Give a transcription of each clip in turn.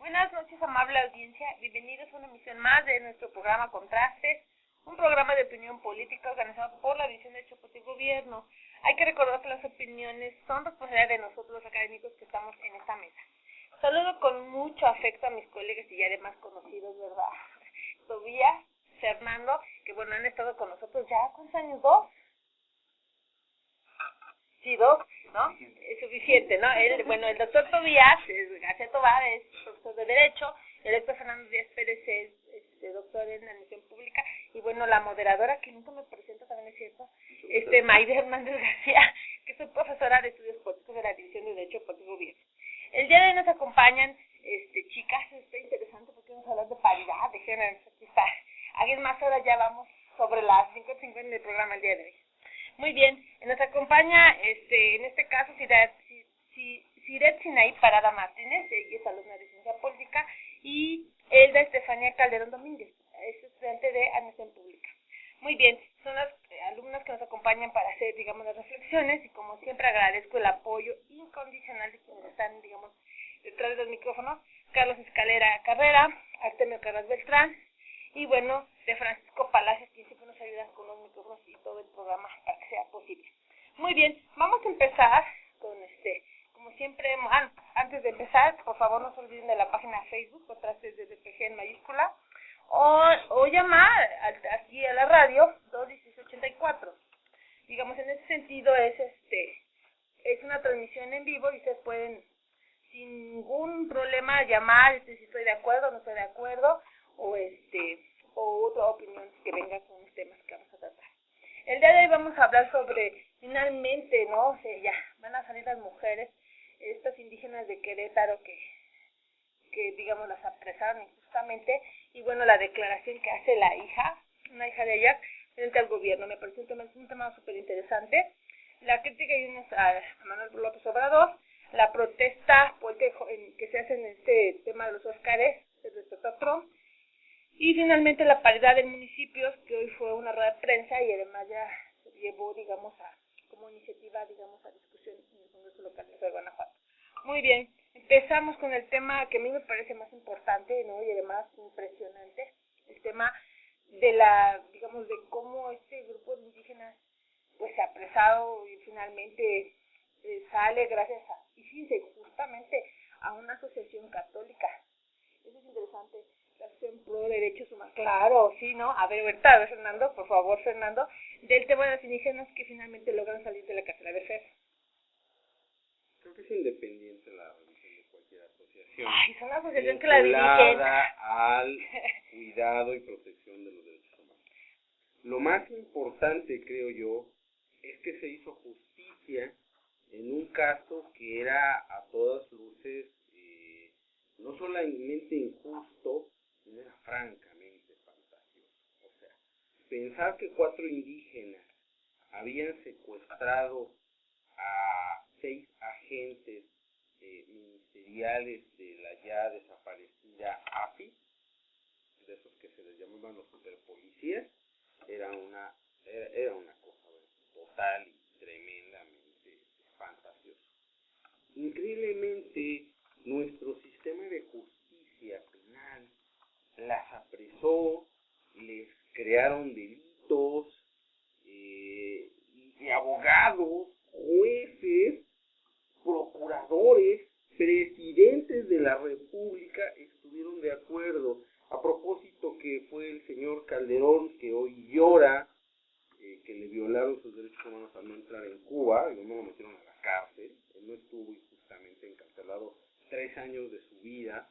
Buenas noches, amable audiencia. Bienvenidos a una emisión más de nuestro programa Contrastes, un programa de opinión política organizado por la División de Derecho Público y Gobierno. Hay que recordar que las opiniones son responsabilidad de nosotros los académicos que estamos en esta mesa. Saludo con mucho afecto a mis colegas y ya demás conocidos, ¿verdad? Tobías, Fernando, que bueno, han estado con nosotros ya, ¿cuántos años? ¿2? Sí, 2, ¿no? Es suficiente, ¿no? El doctor Tobías García Tobar es profesor de Derecho, el doctor Fernando Díaz Pérez es doctor en Administración Pública, y bueno, la moderadora, que nunca me presenta, también es cierto, Maide Hernández García, que soy profesora de Estudios Políticos de la División de Derecho Político y Gobierno. El día de hoy nos acompañan, chicas, está interesante porque vamos a hablar de paridad, de género, aquí está. Alguien más, ahora ya vamos sobre las 5:50 en el programa el día de hoy. Muy bien, nos acompaña, en este caso, Siret Sinaí Parada Martínez, ella es alumna de Ciencia Política, y Elda Estefanía Calderón Domínguez, es estudiante de Administración Pública. Muy bien, son las alumnas que nos acompañan para hacer, digamos, las reflexiones, y como siempre agradezco el apoyo incondicional de quienes están, digamos, detrás de los micrófonos: Carlos Escalera Carrera, Artemio Carras Beltrán, y bueno, de Francisco Palacios, quien siempre nos ayuda con los micrófonos y todo el programa para que sea posible. Muy bien, vamos a empezar con como siempre, antes de empezar, por favor no se olviden de la página de Facebook, Contrastes de DPG en mayúscula, o llamar aquí a la radio 21684. Digamos, en ese sentido es una transmisión en vivo y ustedes pueden sin ningún problema llamar, si estoy de acuerdo o no estoy de acuerdo, o otra opinión que venga con los temas que vamos a tratar. El día de hoy vamos a hablar sobre, finalmente, ¿no? O sea, ya van a salir las mujeres, estas indígenas de Querétaro que digamos, las apresaron injustamente, y bueno, la declaración que hace una hija de ella, frente al gobierno. Me parece un tema súper interesante. La crítica a Manuel López Obrador, la protesta que se hace en este tema de los Óscares respecto a Trump, y finalmente la paridad de municipios, que hoy fue una rueda de prensa y además ya se llevó, digamos, como iniciativa, digamos, a discusión en el Congreso Local de Guanajuato. Muy bien, empezamos con el tema que a mí me parece más importante, ¿no? Y además impresionante, el tema de digamos, de cómo este grupo de indígenas pues se ha apresado y finalmente sale gracias y fíjense, justamente a una asociación católica. Eso es interesante. La Asociación Pro Derechos Humanos. Claro, sí, ¿no? A ver, ahorita, Fernando, por favor, Fernando, del tema de los indígenas que finalmente logran salir de la cárcel. A ver, Fer. Creo que es independiente la revisión de cualquier asociación. Ay, es una asociación que la dirigen al cuidado y protección de los derechos humanos. Lo más importante, creo yo, es que se hizo justicia en un caso que era a todas luces no solamente injusto, sino era francamente fantasioso. O sea, pensar que 4 indígenas habían secuestrado a 6 agentes ministeriales de la ya desaparecida AFI, de esos que se les llamaban los superpolicías, era una cosa total y tremendamente fantasiosa. Increíblemente, nuestro sistema de justicia penal las apresó, les crearon delitos, y abogados, jueces, procuradores, presidentes de la República estuvieron de acuerdo. A propósito que fue el señor Calderón, que hoy llora que le violaron sus derechos humanos al no entrar en Cuba, y no lo metieron a la cárcel. Él no estuvo injustamente encarcelado 3 años de su vida,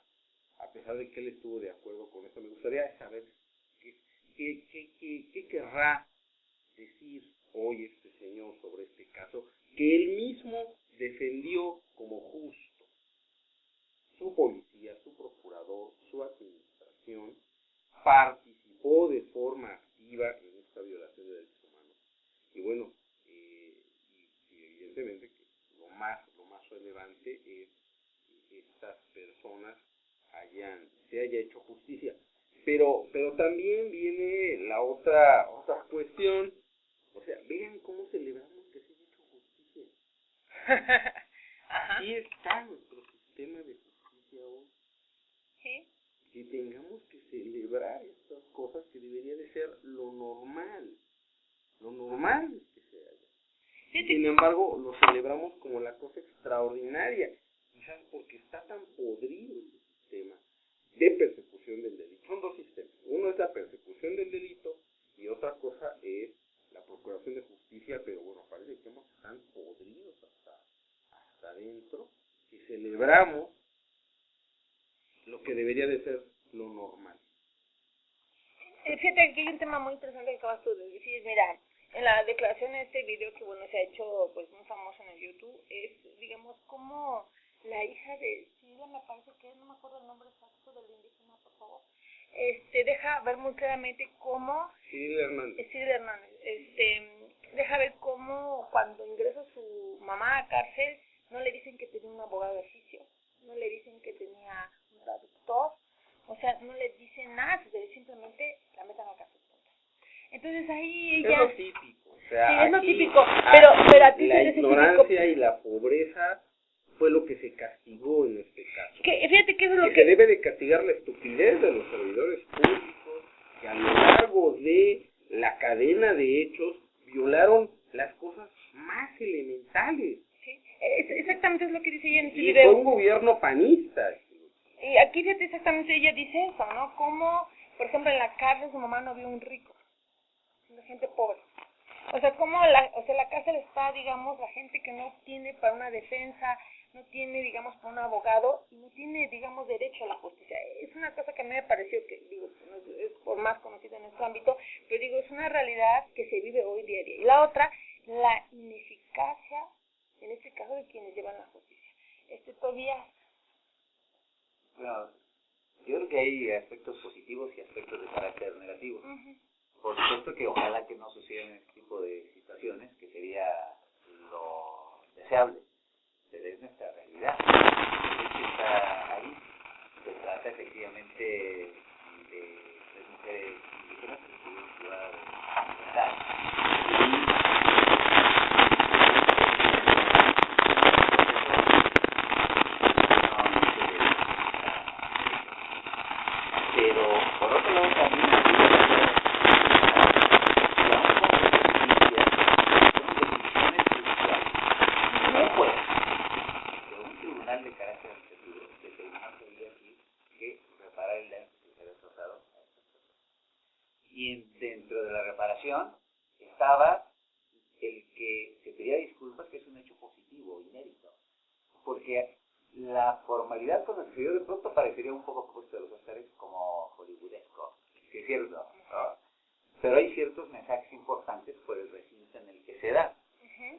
a pesar de que él estuvo de acuerdo con eso. Me gustaría saber qué querrá decir hoy este señor sobre este caso, que él mismo defendió como justo. Su policía, su procurador, su administración participó de forma activa en esta violación de derechos humanos. Y bueno, y evidentemente que lo más relevante es que estas personas se haya hecho justicia. Pero también viene la otra cuestión. O sea, vean cómo celebramos que se haya hecho justicia. Así está nuestro sistema de justicia hoy. normal que se haga. Sin embargo, lo celebramos como la cosa extraordinaria, quizás porque está tan podrido el sistema de persecución del delito. Son dos sistemas. Uno es la persecución del delito y otra cosa es la procuración de justicia, pero bueno, parece que están podridos hasta adentro, que celebramos lo que debería de ser lo normal. Fíjate que hay un tema muy interesante que acabas tú de decir. Mira, en la declaración de este video que bueno se ha hecho pues muy famoso en el YouTube, es digamos como la hija de Silvia, me parece que no me acuerdo el nombre exacto del indígena, por favor, deja ver muy claramente cómo Silvia Hernández, deja ver cómo cuando ingresa su mamá a cárcel no le dicen que tenía un abogado de oficio, no le dicen que tenía un traductor, o sea, no le dicen nada, simplemente la meten a cárcel. Entonces ahí ella... Es lo típico, o sea, sí, aquí, es lo típico, pero a ti la ignorancia y la pobreza fue lo que se castigó en este caso. Fíjate que eso es lo que se debe de castigar la estupidez de los servidores públicos que a lo largo de la cadena de hechos violaron las cosas más elementales. Sí, exactamente es lo que dice ella en este video. Y fue un gobierno panista. Y aquí fíjate exactamente ella dice eso, ¿no? Como, por ejemplo, en la cárcel su mamá no vio un rico, sino gente pobre. O sea, como la cárcel está, digamos, la gente que no tiene para una defensa, no tiene, digamos, para un abogado y no tiene, digamos, derecho a la justicia. Es una cosa que a mí me pareció que, digo, es por más conocida en nuestro ámbito, pero digo, es una realidad que se vive hoy día a día. Y la otra, la ineficacia, en este caso, de quienes llevan la justicia. Todavía... Bueno, yo creo que hay aspectos positivos y aspectos de carácter negativo. Por supuesto que ojalá que no suciedan este tipo de situaciones, que sería lo deseable, pero es nuestra realidad. Es que está ahí. Se trata efectivamente de tres mujeres indígenas que estuvieron privadas de libertad. Pero por otro lado también de carácter administrativo determinó que había que reparar el daño que se había causado a estas personas. Y dentro de la reparación estaba el que se pedía disculpas, que es un hecho positivo, inédito, porque la formalidad con la que se dio de pronto parecería un poco puesto de los Óscares como hollywoodesco, que es cierto, ¿no? Pero hay ciertos mensajes importantes por el recinto en el que se da.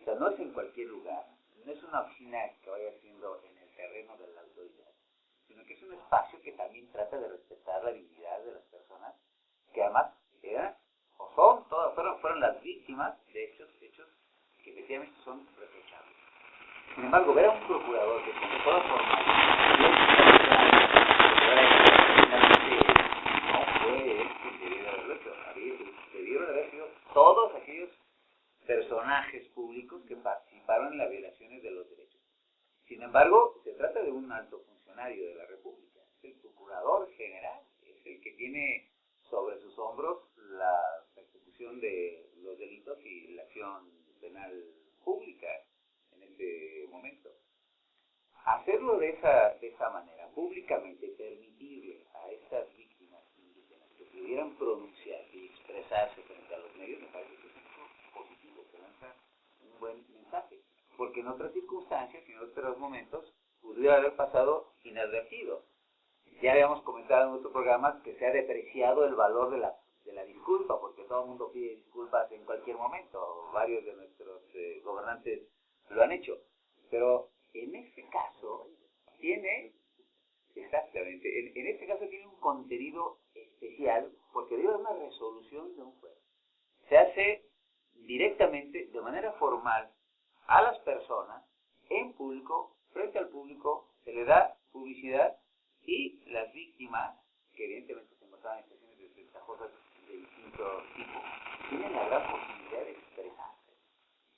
O sea, no es en cualquier lugar, no es una oficina que vaya haciendo en el terreno de la autoridad, sino que es un espacio que también trata de respetar la dignidad de las personas, que además eran, o son, fueron las víctimas de hechos que efectivamente son reprochables. Sin embargo, ver a un procurador que con toda formalidad no fue él quien debiera haberlo hecho, debieron haber sido todos aquellos personajes públicos que participaron en las violaciones de los derechos. Sin embargo, se trata de un alto funcionario de la República, es el procurador general, es el que tiene sobre sus hombros la persecución de los delitos y la acción penal pública en este momento. Hacerlo de esa manera, públicamente, permitirle a estas víctimas indígenas que pudieran pronunciar y expresarse frente a los medios, me parece que es positivo, que lanza un buen mensaje, porque en otras circunstancias y en otros momentos pudiera haber pasado inadvertido. Ya habíamos comentado en otros programas que se ha depreciado el valor de la disculpa, porque todo el mundo pide disculpas en cualquier momento, varios de nuestros gobernantes lo han hecho, pero en este caso tiene, exactamente, en este caso tiene un contenido especial, porque debe haber una resolución de un juez. Se hace directamente, de manera formal, a las personas, en público, frente al público, se le da publicidad y las víctimas, que evidentemente se encontraban en situaciones desventajosas de distinto tipo, tienen la gran posibilidad de expresarse.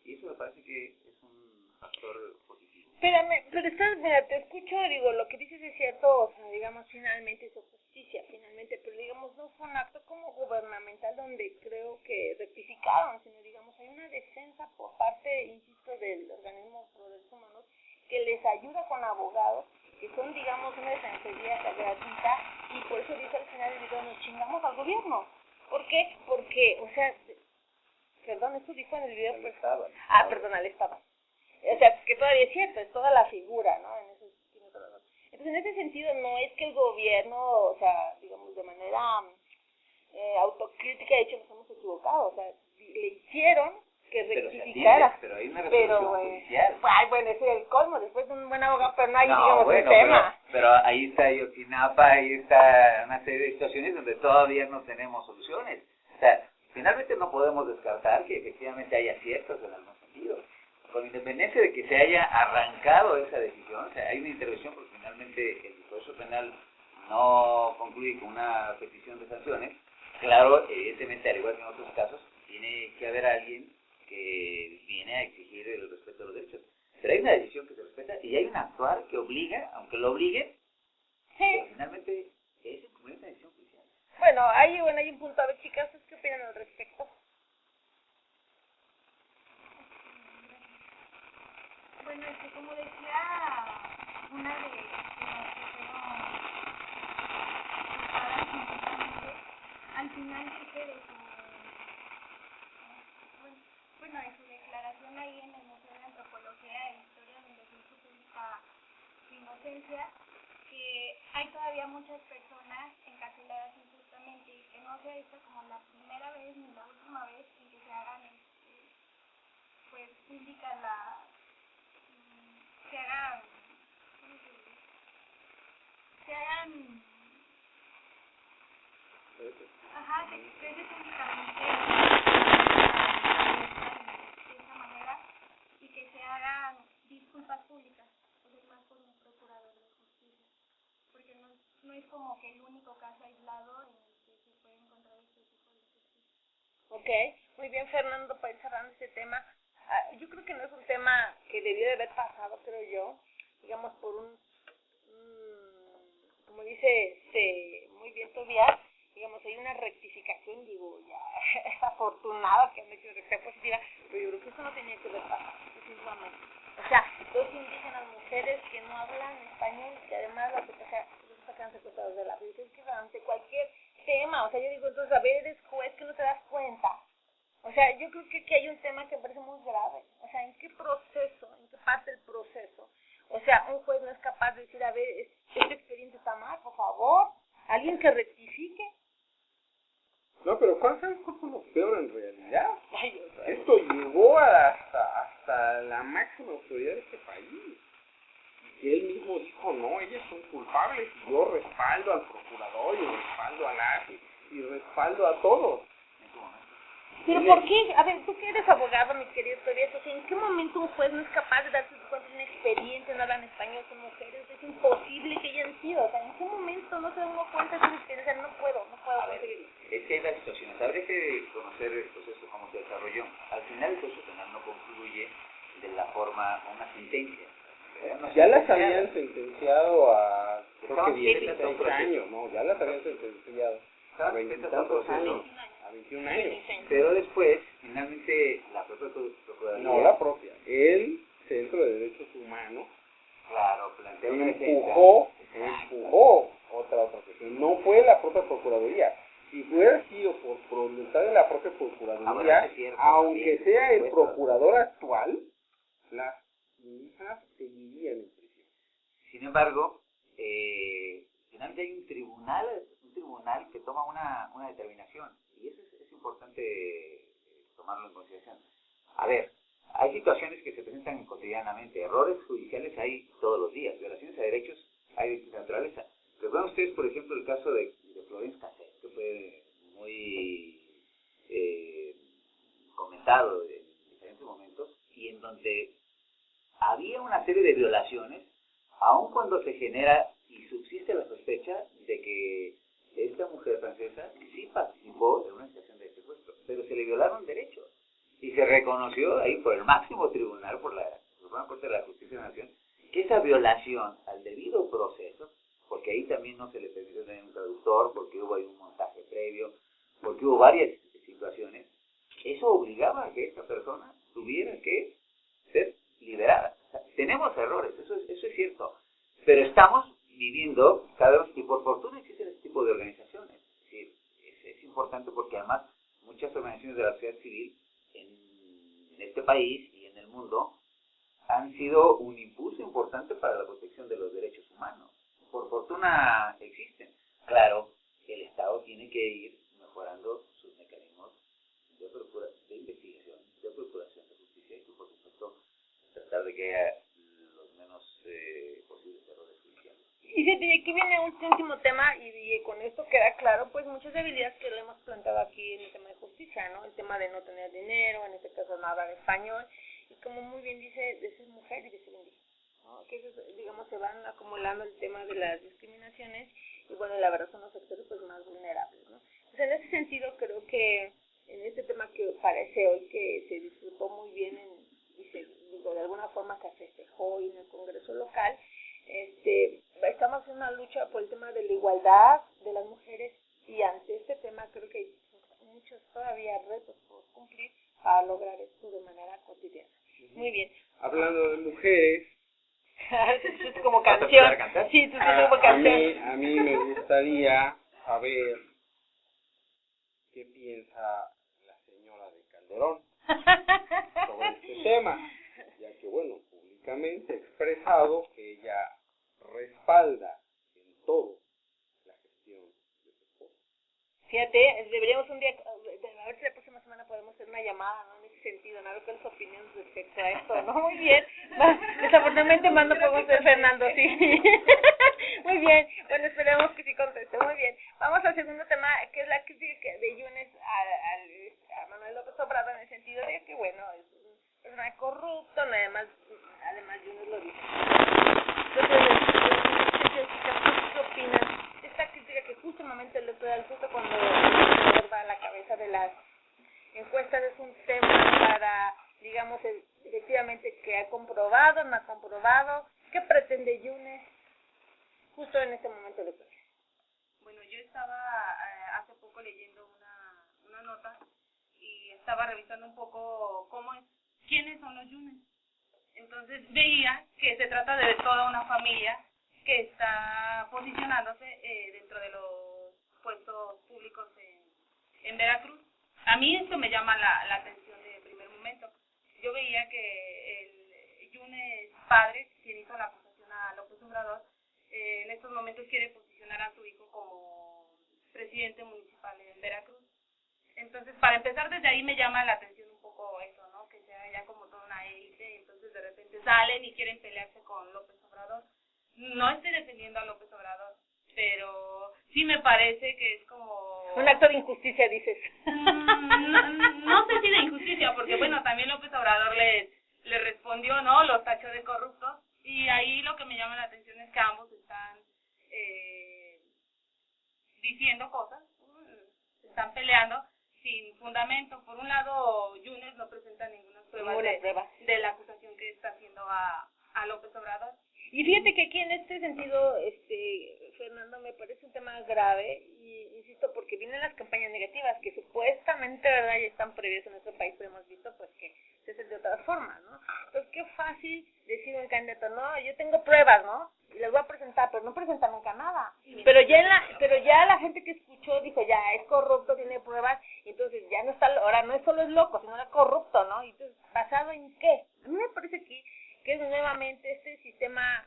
Y eso me parece que es un factor positivo. Espérame, pero mira, te escucho, digo, lo que dices es cierto, o sea, digamos, finalmente hizo justicia, finalmente, pero digamos, no fue un acto como gubernamental donde creo que rectificaron, sino digamos, hay una defensa por parte, insisto, del organismo de derechos humanos, que les ayuda con abogados, que son, digamos, una defensoría gratuita, y por eso dice al final del video, nos chingamos al gobierno. ¿Por qué? Porque, o sea, perdón, esto dijo en el video, pues, perdón, al Estado. O sea, que todavía es cierto, es toda la figura, ¿no? Entonces, en ese sentido, no es que el gobierno, o sea, digamos, de manera autocrítica, de hecho, nos hemos equivocado, o sea, le hicieron que rectificara. Pero hay una resolución judicial. Ay, bueno, ese es el colmo, después de un buen abogado, pero no hay, No, digamos, bueno, un tema. pero ahí está Yotinapa, ahí está una serie de situaciones donde todavía no tenemos soluciones. O sea, finalmente no podemos descartar que efectivamente hay aciertos en algún sentido. Con independencia de que se haya arrancado esa decisión, o sea, hay una intervención porque finalmente el proceso penal no concluye con una petición de sanciones. Claro, evidentemente, al igual que en otros casos, tiene que haber alguien que viene a exigir el respeto de los derechos. Pero hay una decisión que se respeta y hay un actuar que obliga, aunque lo obligue, pero finalmente es una decisión judicial. Bueno, hay un punto. A ver, chicas, ¿qué opinan al respecto? Bueno, es que como decía una de las que fueron juzgadas injustamente, al final dice de su de su declaración ahí en el Museo de Antropología e Historia, donde se hizo pública su inocencia, que hay todavía muchas personas encarceladas injustamente y que no sea esta como la primera vez ni la última vez en que se hagan pues pública se hagan que se exprese públicamente de esa manera y que se hagan disculpas públicas, más por un procurador de justicia, porque no es como que el único caso aislado en el que se puede encontrar este tipo de justicia. Ok, muy bien, Fernando, para ir cerrando este tema. Yo creo que no es un tema que debió de haber pasado, creo yo, digamos, por como dice muy bien Tobias, digamos, hay una rectificación, digo, ya es afortunado que han hecho rectificación positiva, pero yo creo que eso no tenía que haber pasado, definitivamente. O sea, dos indígenas mujeres que no hablan español, y además las sacan secuestrados de la vida, es que ante cualquier tema, o sea, yo digo, entonces, a ver, eres juez, que no te das cuenta. O sea, yo creo que aquí hay un tema que me parece muy grave. O sea, ¿en qué proceso, en qué parte del proceso? O sea, un juez no es capaz de decir, a ver, este expediente está mal, por favor, alguien que rectifique. No, pero ¿sabes cuál fue lo peor en realidad? Esto llegó hasta la máxima autoridad de este país. Y él mismo dijo, no, ellas son culpables, y yo respaldo al procurador, y respaldo al AFI, y respaldo a todos. ¿Pero por qué? A ver, tú que eres abogado, mi querido Tobias, o sea, ¿en qué momento un juez no es capaz de darse cuenta de un expediente, no hablan español, son mujeres? Es imposible que hayan sido, o sea, ¿en qué momento no se da uno cuenta de que dicen, no puedo conseguirlo? Es que hay varias situaciones. Habría que conocer el proceso, cómo se desarrolló. Al final el proceso penal no concluye de la forma a una sentencia. Ya las habían sentenciado a, creo que 16 años, ¿no? Ya las habían sentenciado a 20 años. A 21 años. Pero después, finalmente, la propia Procuraduría... No, la propia. El Centro de Derechos Humanos, claro, planteó una empujó otra cuestión. No fue la propia Procuraduría. Si hubiera sido por voluntad de la propia Procuraduría, aunque sea el procurador actual, las indígenas seguirían en prisión. Sin embargo, finalmente hay un tribunal que toma una determinación, y eso es importante tomarlo en consideración. A ver, hay situaciones que se presentan cotidianamente, errores judiciales hay todos los días, violaciones a derechos hay de distinta naturaleza. Recuerdan ustedes, por ejemplo, el caso de Florence Cassel, que fue muy comentado en diferentes momentos, y en donde había una serie de violaciones, aun cuando se genera y subsiste la sospecha de que esta mujer francesa sí participó en una situación de secuestro, pero se le violaron derechos y se reconoció ahí por el máximo tribunal, por la Suprema Corte de la Justicia de la Nación, que esa violación al debido proceso, porque ahí también no se le permitió tener un traductor, porque hubo ahí un montaje previo, porque hubo varias situaciones, eso obligaba a que esta persona tuviera que ser liberada. O sea, tenemos errores, eso es cierto, pero estamos viviendo cada vez, y por fortuna existen este tipo de organizaciones. Es decir, es importante porque además muchas organizaciones de la sociedad civil en este país y en el mundo han sido un impulso importante para la protección de los derechos humanos. Por fortuna existen. Claro, el Estado tiene que ir mejorando sus mecanismos de investigación, de procuración de justicia y, por supuesto, tratar de que haya los menos posibles errores judiciales. Y aquí viene un último tema, y con esto queda claro, pues muchas debilidades que le hemos planteado aquí en el tema de justicia, ¿no? El tema de no tener dinero, en este caso no hablar español, y como muy bien dice, de ser mujer y de ser indígena, ¿no? Que eso, digamos, se van acumulando el tema de las discriminaciones, y bueno, la verdad son los sectores pues más vulnerables, ¿no? Pues en ese sentido creo que en este tema que parece hoy que se disfrutó muy bien y se, digo, de alguna forma se festejó hoy en el Congreso local, estamos en una lucha por el tema de la igualdad de las mujeres, y ante este tema creo que hay muchos todavía retos por cumplir para lograr esto de manera cotidiana. Muy bien. Hablando de mujeres, es como canción. Sí, tú como canción. A mí me gustaría saber qué piensa la señora de Calderón sobre este tema, ya que, bueno, públicamente ha expresado que ella respalda en todo la gestión de su esposo. Fíjate, deberíamos un día, a ver si la próxima semana podemos hacer una llamada, ¿no? En ese sentido, ¿no? A ver cuáles son opiniones respecto a esto, ¿no? Muy bien. Desafortunadamente más no podemos ser Fernando, sí. Muy bien. Bueno, esperemos que sí conteste. Muy bien. Vamos al segundo tema, que es la crítica de Yunes a Manuel López Obrador, en el sentido de que, bueno, es personaje corrupto, no, además Yunes lo dice. Entonces, ¿qué opinas? Esta crítica que justo en el momento electoral, justo cuando va a la cabeza de las encuestas, es un tema para, digamos, efectivamente que ha comprobado, no ha comprobado. ¿Qué pretende Yunes justo en este momento electoral? Bueno, yo estaba hace poco leyendo una nota y estaba revisando un poco quiénes son los Yunes. Entonces veía que se trata de toda una familia que está posicionándose dentro de los puestos públicos en Veracruz. A mí esto me llama la atención de primer momento. Yo veía que el Yunes padre, quien hizo la acusación a López Obrador, en estos momentos quiere posicionar a su hijo como presidente municipal en Veracruz. Entonces, para empezar, desde ahí me llama la atención un poco eso, ¿no? Que sea ya como toda una élite, entonces de repente salen y quieren pelearse con López Obrador. No estoy defendiendo a López Obrador, pero sí me parece que es como... Un acto de injusticia, dices. No sé si de injusticia, porque bueno, también López Obrador le respondió, ¿no? Los tachó de corruptos, y ahí lo que me llama la atención es que ambos están diciendo cosas, se están peleando sin fundamento. Por un lado, Yunes no presenta ninguna prueba de la acusación que está haciendo a López Obrador. Y fíjate que aquí en este sentido, Fernando, me parece un tema grave, y insisto, porque vienen las campañas negativas, que supuestamente, ¿verdad?, ya están previas en nuestro país, pero hemos visto pues que se hacen de otras formas, ¿no? Entonces, qué fácil decir un candidato, no, yo tengo pruebas, ¿no? Y las voy a presentar, pero no presenta nunca nada. Pero ya la gente que escuchó dijo, ya, es corrupto, tiene pruebas, y entonces ya no está, ahora no es solo es loco, sino es corrupto, ¿no? Y entonces, ¿basado en qué? A mí me parece aquí que es nuevamente este sistema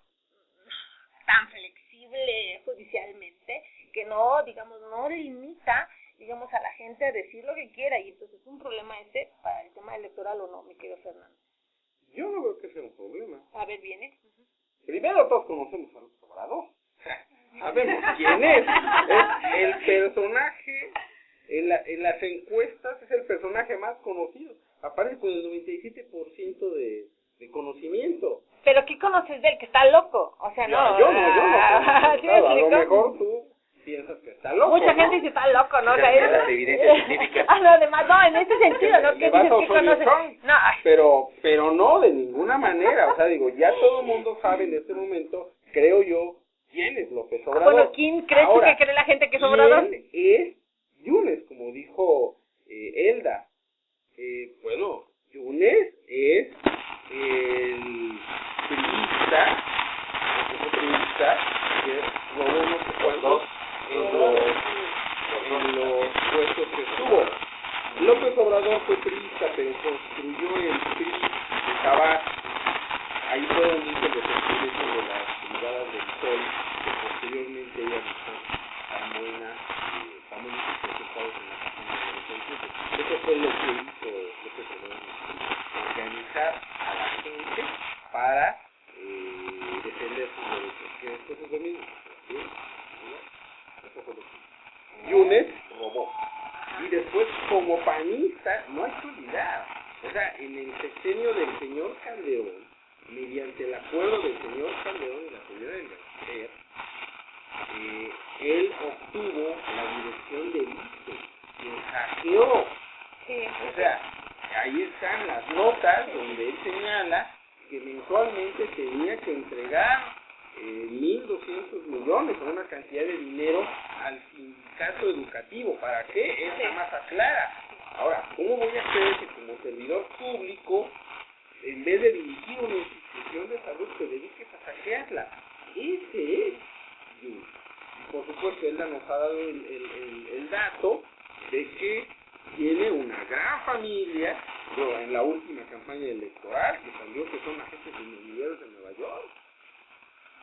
tan flexible judicialmente que no, digamos, no limita, digamos, a la gente a decir lo que quiera, y entonces es un problema para el tema electoral, ¿o no, mi querido Fernando? Yo no veo que sea un problema. A ver, viene. Primero, todos conocemos a López Obrador. Sabemos quién es. Es el personaje, en las encuestas, es el personaje más conocido. Aparece con el 97% de conocimiento. ¿Pero qué conoces de él? Que está loco. O sea, no. Yo no. A lo mejor tú piensas que está loco. Mucha gente dice está loco, ¿no? Evidencia científica. No, además, no, en ese sentido, ¿no? Que dices que conoces. No. Pero no, de ninguna manera. O sea, digo, ya todo el mundo sabe en este momento, creo yo, quién es López Obrador. Bueno, ¿quién crees tú que cree la gente que es Obrador? ¿Quién es Yunes? Como dijo Elda, Bueno, Yunes es el priista, que robó no sé cuántos en los puestos que estuvo. López Obrador fue priista, pero construyó el PRI de Tabasco. Ahí fueron muchos los experimentos de las brigadas del Sol, que posteriormente iban a estar tan buenos resultados en la campaña de los 97. Eso fue lo que hizo López Obrador, organizar a la gente para defender sus derechos, que después es lo mismo. Eso fue lo que hizo. Yunes robó. Y después, como panista, no hay que olvidar, o sea, en el sexenio del señor Calderón, mediante el acuerdo del señor Calderón y la señora Elvester, él obtuvo la dirección del ISSSTE, y hackeó. Sí. O sea, ahí están las notas donde él señala que mensualmente tenía que entregar 1.200 millones o una cantidad de dinero al sindicato educativo. ¿Para qué? Es la más clara. Ahora, ¿cómo voy a hacer que como servidor público, en vez de dirigir una institución de salud, te dediques a hackearla? Ese es Yunes. Y por supuesto, él nos ha dado el dato de que tiene una gran familia. En la última campaña electoral que salió que son agentes inmobiliarios de Nueva York.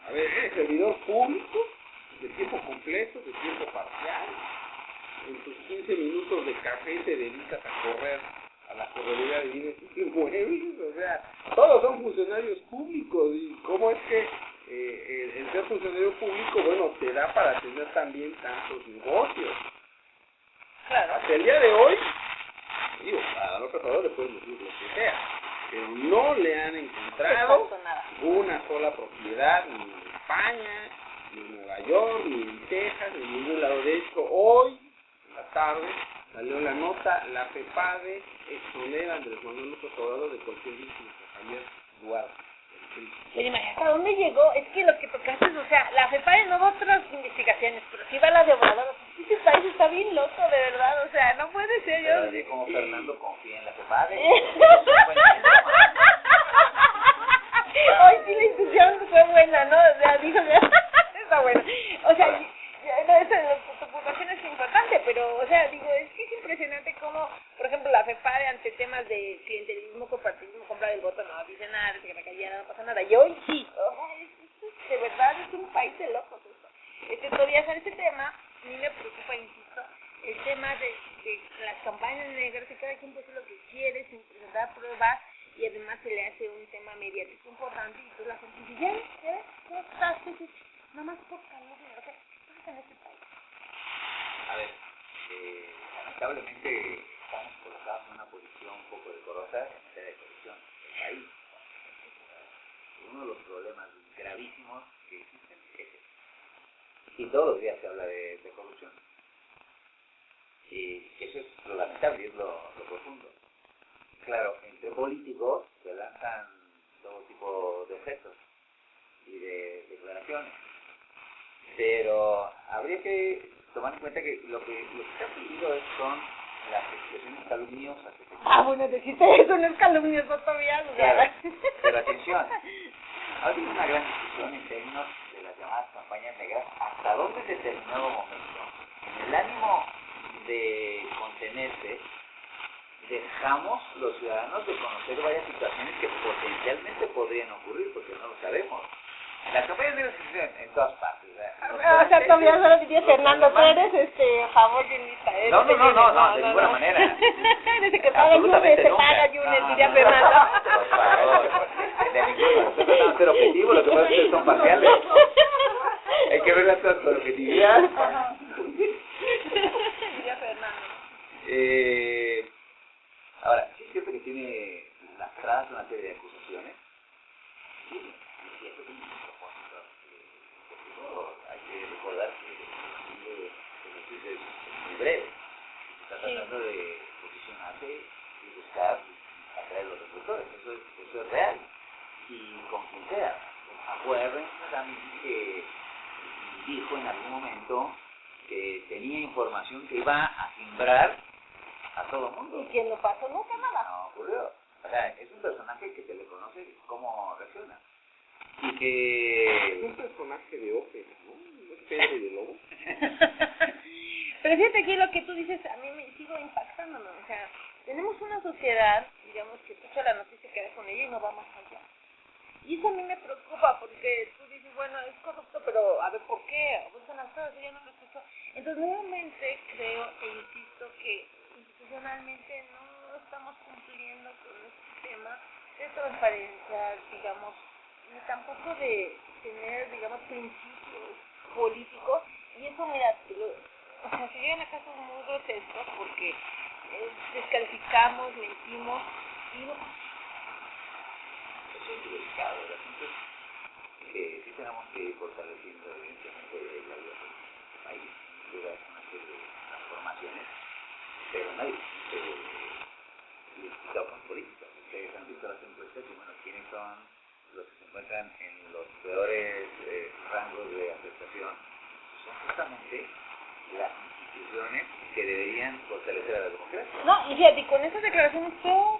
A ver, ¿eres servidor público de tiempo completo, de tiempo parcial? En tus 15 minutos de café te dedicas a correr a la correduría de bienes inmuebles. O sea, todos son funcionarios públicos. ¿Y cómo es que el ser funcionario público, bueno, te da para tener también tantos negocios? Claro. Hasta el día de hoy, digo, a López Obrador le pueden decir lo que sea, pero no le han encontrado una sola propiedad, ni en España, ni en Nueva York, ni en Texas, ni en ningún lado. De hecho, hoy, en la tarde, salió la nota, la FEPADE exonera a Andrés Manuel López Obrador de cualquier vínculo con Javier Duarte. Oye, María, ¿hasta dónde llegó? Es que lo que tocaste, o sea, la FEPADE no va a otras investigaciones, pero sí va a la de Obrador. Este país está bien loco, de verdad, o sea, no puede ser. Pero así como Fernando confía en la FEPADE. Hoy sí la institución fue buena, ¿no? O sea, dijo que está buena. O sea, tu puntuación es importante, pero, o sea, digo, es que es impresionante cómo, por ejemplo, la FEPADE ante temas de clientelismo, corporativismo, compra del voto, no dice nada, dice que la callada, no pasa nada. Y hoy sí, o sea, de verdad es un país de locos esto. Todavía sobre este tema, a mí me preocupa, insisto, el tema de las campañas negras, que cada quien puede hacer lo que quiere sin presentar pruebas, y además se le hace un tema mediático importante, y toda la gente dice, ya estás, nada más por calor, o sea, ¿qué pasa en este país? A ver, lamentablemente estamos colocados en una posición un poco decorosa en materia de corrupción del país. Uno de los problemas gravísimos que existen es ese. Y todos los días se habla de corrupción. Y eso es lo lamentable y es lo profundo. Claro, entre políticos se lanzan todo tipo de objetos y de declaraciones. Pero habría que tomar en cuenta que lo que está prohibido son las expresiones calumniosas. Bueno, deciste eso, no es calumnioso todavía. Claro, pero atención, ha habido una gran discusión en términos de las llamadas campañas negras, hasta dónde en determinado momento, en el ánimo de contenerse, dejamos los ciudadanos de conocer varias situaciones que potencialmente podrían ocurrir, porque no lo sabemos. Las campañas negras existen en todas partes. O sea, todavía solo diría Fernando, tú eres a favor de lista. No, de ninguna manera. Desde que paga Yunes, se paga Yunes, diría Fernando. Por favor, de ninguna. Nosotros tratamos de ser objetivos, lo que pasa es que son parciales. Hay que ver las cosas con objetividad. Diría Fernando. Ahora, sí es cierto que tiene lastradas una serie de acusaciones. Sí, y eso tiene un propósito. Hay que recordar que el ejercicio es muy breve. Se está tratando de posicionarse y buscar atraer los reflectores. Eso es real. Y con quien sea. Acuérdense también que dijo en algún momento que tenía información que iba a simbrar a todo mundo. Y que no pasó nunca nada. No ocurrió. O sea, es un personaje que se le conoce cómo reacciona. Y que... Es un personaje de ópera, ¿no? ¿No es Pedro y el Lobo? Pero fíjate aquí lo que tú dices, a mí me sigo impactando, ¿no? O sea, tenemos una sociedad, digamos, que escucha la noticia que da con ella y no va más allá. Y eso a mí me preocupa porque tú dices, bueno, es corrupto, pero a ver, ¿por qué? Abusan las cosas, ella no lo escuchó. Entonces, nuevamente creo e insisto que institucionalmente no estamos cumpliendo con este tema de transparencia, digamos, ni tampoco de tener, digamos, principios políticos. Y eso, mira, o sea, se llegan a casos muy grotescos porque descalificamos, mentimos y no pasa. Eso es delicado, el asunto es que sí tenemos que ir fortaleciendo evidentemente la vida del país, llegar a una serie de transformaciones, pero nadie se identifica con política. Ustedes han visto las encuestas y bueno, ¿quiénes son los que se encuentran en los peores rangos de aceptación? Son justamente las instituciones que deberían fortalecer a la democracia. No, y fíjate, con esas declaraciones,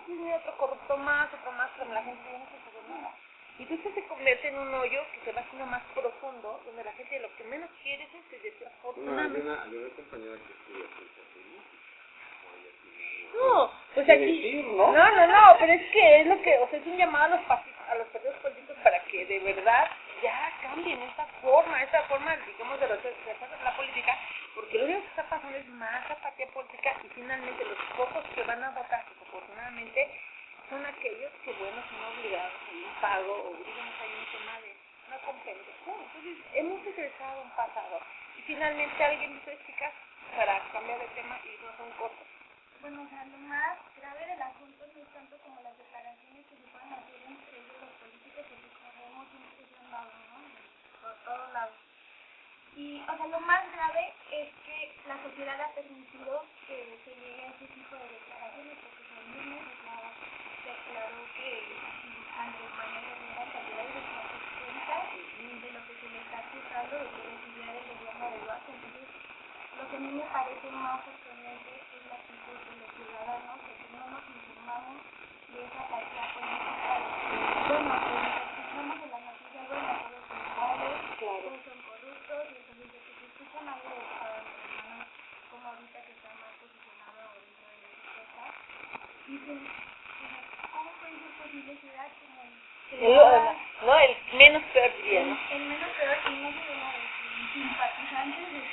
viene otro corrupto más, otro más, pero la gente ya no se sabe nada. Y entonces se convierte en un hoyo que se va haciendo más profundo, donde la gente lo que menos quiere es desafortunadamente. No, hay una compañera que estudia ciencia política. No, pues aquí... Decir, ¿no? No, pero es que es lo que, o sea, es un llamado a los partidos políticos para que de verdad ya cambien esta forma, digamos, de la política, porque lo único que está pasando es más apatía política y finalmente los pocos que van a votar, desafortunadamente, son aquellos que, bueno, son obligados a un pago o digamos hay un tema de una compensación. Entonces, hemos regresado a un pasado y finalmente alguien hizo explicar para cambiar de tema y no son cosas. Bueno, o sea, lo más grave del asunto no es tanto como las declaraciones que se pueden hacer entre ellos los políticos, porque como vemos siempre se han dado, ¿no? Por todos lados. Y, o sea, lo más grave es que la sociedad ha permitido que se llegue a ese tipo de declaraciones, porque el mismo declaró que Andrés Manuel Herrera salió de su asistencia de lo que se le está acusando de que recibía del gobierno de Duarte. Entonces, lo que a mí me parece más sorprendente es la actitud de los ciudadanos, de que no nos informamos de esa apatía política, de que, bueno, pues escuchamos en las noticias, bueno, todos son iguales, todos son corruptos, y entonces de que se escuchan algo de hermano, como ahorita que está más posicionado dentro de las encuestas, dicen, ¿cómo puede ser posible que da como el menos peor día, ¿no? el menos peor y no se ve nada de simpatizantes de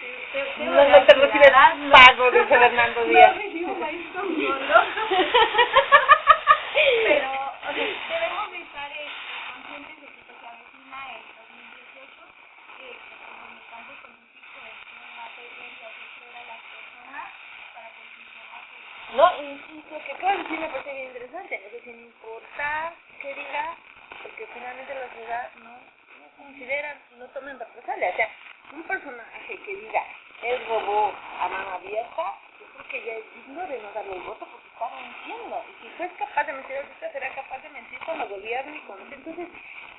no te recibirás pago, dice Fernando Díaz. No recibo maíz con solo. Pero, o sea, debemos de estar conscientes de que se avecina el 2018, que como en el campo político es una tendencia a hacer a las personas para posicionar. No, insisto, que claro, sí me parece bien interesante, no sé, sin importar qué diga, porque finalmente la sociedad no consideran, no toman represalia. O sea, un personaje que diga, él robó a mano abierta, yo creo que ya es digno de no darle el voto porque está mintiendo. Y si fue capaz de mentir ahorita, será capaz de mentir cuando gobierne y cuando... Entonces,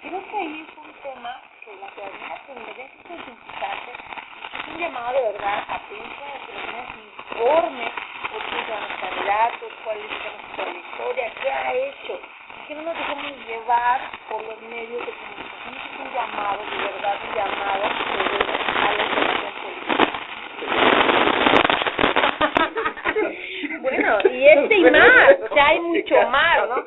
creo que ahí es un tema que la ciudadanía tendría que concientizarse, y es un llamado de verdad a pensar, a que los niños informen por qué son los candidatos, cuál es su trayectoria, qué ha hecho. Que no nos dejemos llevar por los medios de comunicación, es un llamado, de verdad, un llamado a la información política. Bueno, y y más, o sea, hay mucho más, ¿no?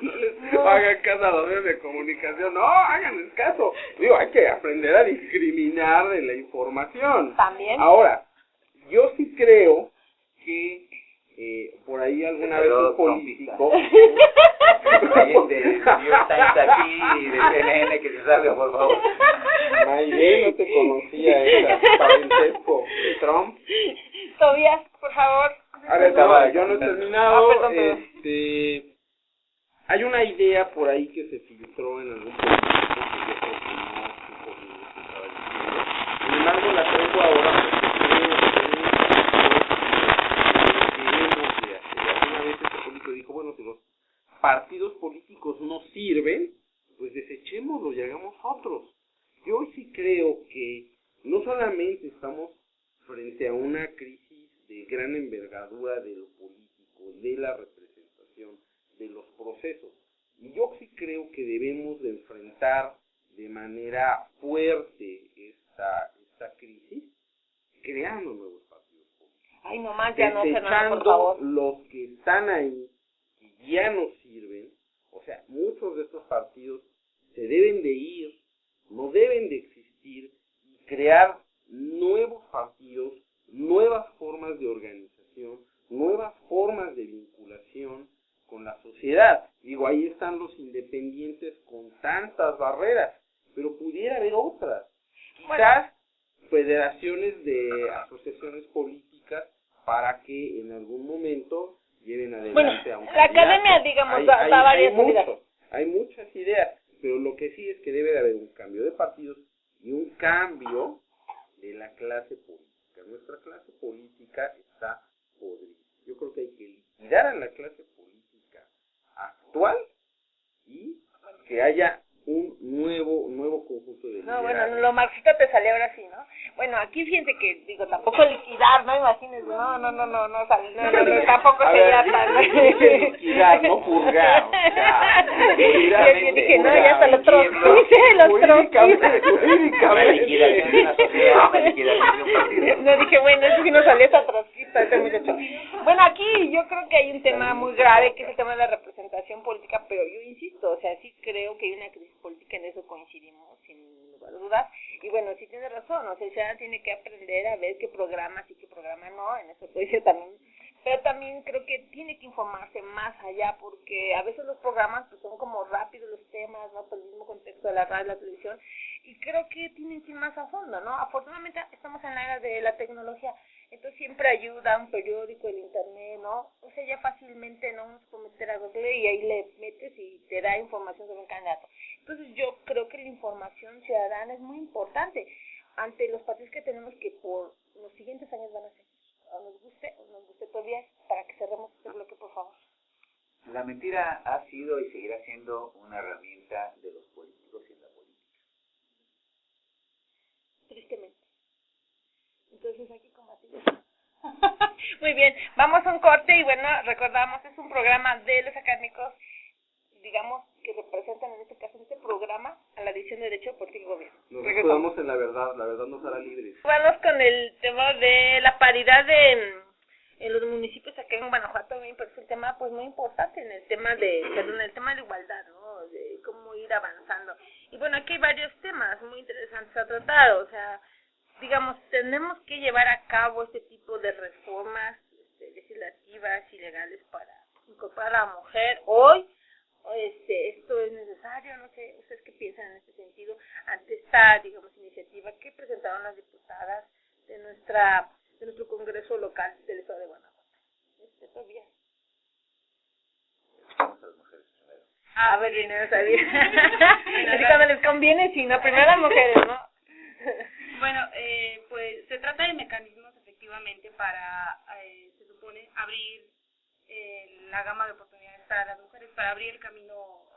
No hagan caso a los medios de comunicación, no, háganles caso. Digo, hay que aprender a discriminar de la información. También. Ahora, yo sí creo que por ahí alguna vez un político... Alguien de New York Times aquí y de CNN que se salga, por favor. Maybe, no te conocía esa parentesco de Trump. Tobías, por favor. A ver, no, yo no he terminado. Perdón. Hay una idea por ahí que se filtró en algún político que yo creo que no supo bien lo que estaba diciendo. Sin embargo, la traigo ahora porque alguna vez este político dijo, bueno, si los partidos políticos no sirven, pues desechémoslos y hagamos otros. Yo hoy sí creo que no solamente estamos frente a una crisis de gran envergadura de lo político, de la representación, de los procesos. Y yo sí creo que debemos de enfrentar de manera fuerte esta crisis, creando nuevos partidos políticos. Ay, nomás ya no, Fernando, por Desechando favor. los que están ahí, que ya no sirven. O sea, muchos de estos partidos se deben de ir, no deben de existir, y crear nuevos partidos, nuevas formas de organización, nuevas formas de vinculación con la sociedad. Digo, ahí están los independientes con tantas barreras, pero pudiera haber otras. Quizás federaciones de asociaciones políticas para que en algún momento lleven adelante a un la candidato. academia, digamos, da varias medidas. Hay muchas ideas, pero lo que sí es que debe de haber un cambio de partidos y un cambio de la clase política. Nuestra clase política está podrida. Yo creo que hay que liquidar a la clase política actual y que haya un nuevo conjunto de liderazgo. No, bueno, lo marxista te salió ahora sí, ¿no? Bueno, aquí fíjense que, digo, tampoco liquidar, ¿no? Imagínense, no, tampoco A sería ver, tan... dije liquidar, no purgar, o sea, yo dije, no, ya hasta los Una liquidación de una sociedad, una liquidación de un partido. No, dije, bueno, eso sí nos salió hasta trotskista este muchacho. Bueno, aquí yo creo que hay un tema muy grave, que es el tema de la representación política, pero yo insisto, o sea, sí creo que hay una crisis política, en eso coincidimos, sin lugar a dudas, y bueno, sí tiene razón, o sea, el ciudadano tiene que aprender a ver qué programa sí, qué programa no, en eso estoy yo también, pero también creo que tiene que informarse más allá, porque a veces los programas pues son como rápidos los temas, ¿no?, por el mismo contexto de la radio y la televisión, y creo que tienen que ir más a fondo, ¿no? Afortunadamente estamos en la era de la tecnología, entonces siempre ayuda un periódico, el internet, ¿no? O sea, ya fácilmente no nos podemos meter a Google y ahí le metes y te da información sobre un candidato. Entonces yo creo que la información ciudadana es muy importante ante los partidos que tenemos que por los siguientes años van a ser, o nos guste todavía, para que cerremos este bloque, por favor. La mentira ha sido y seguirá siendo una herramienta de los políticos y en la política. Tristemente. Entonces aquí combatimos. Muy bien, vamos a un corte y bueno, recordamos, es un programa de los académicos, digamos, que representan en este caso, en este programa, a la División de Derecho, Política y Gobierno. Nos escudamos en la verdad nos hará libres. Vamos con el tema de la paridad en los municipios acá en Guanajuato. A mí me parece un tema pues muy importante en el tema de igualdad, ¿no? De cómo ir avanzando. Y bueno, aquí hay varios temas muy interesantes a tratar, o sea, digamos, tenemos que llevar a cabo este tipo de reformas legislativas y legales para incorporar a la mujer hoy. Esto es necesario, no sé, ¿ustedes qué piensan en este sentido ante esta, digamos, iniciativa que presentaron las diputadas de nuestro Congreso local del Estado de Guanajuato? Todavía. Escuchamos a las mujeres primero. A ver, bien, no sabía. Así cuando les conviene, sí, no, primero las mujeres, ¿no? Bueno, pues se trata de mecanismos efectivamente para, se supone, abrir la gama de oportunidades para las mujeres, para abrir el camino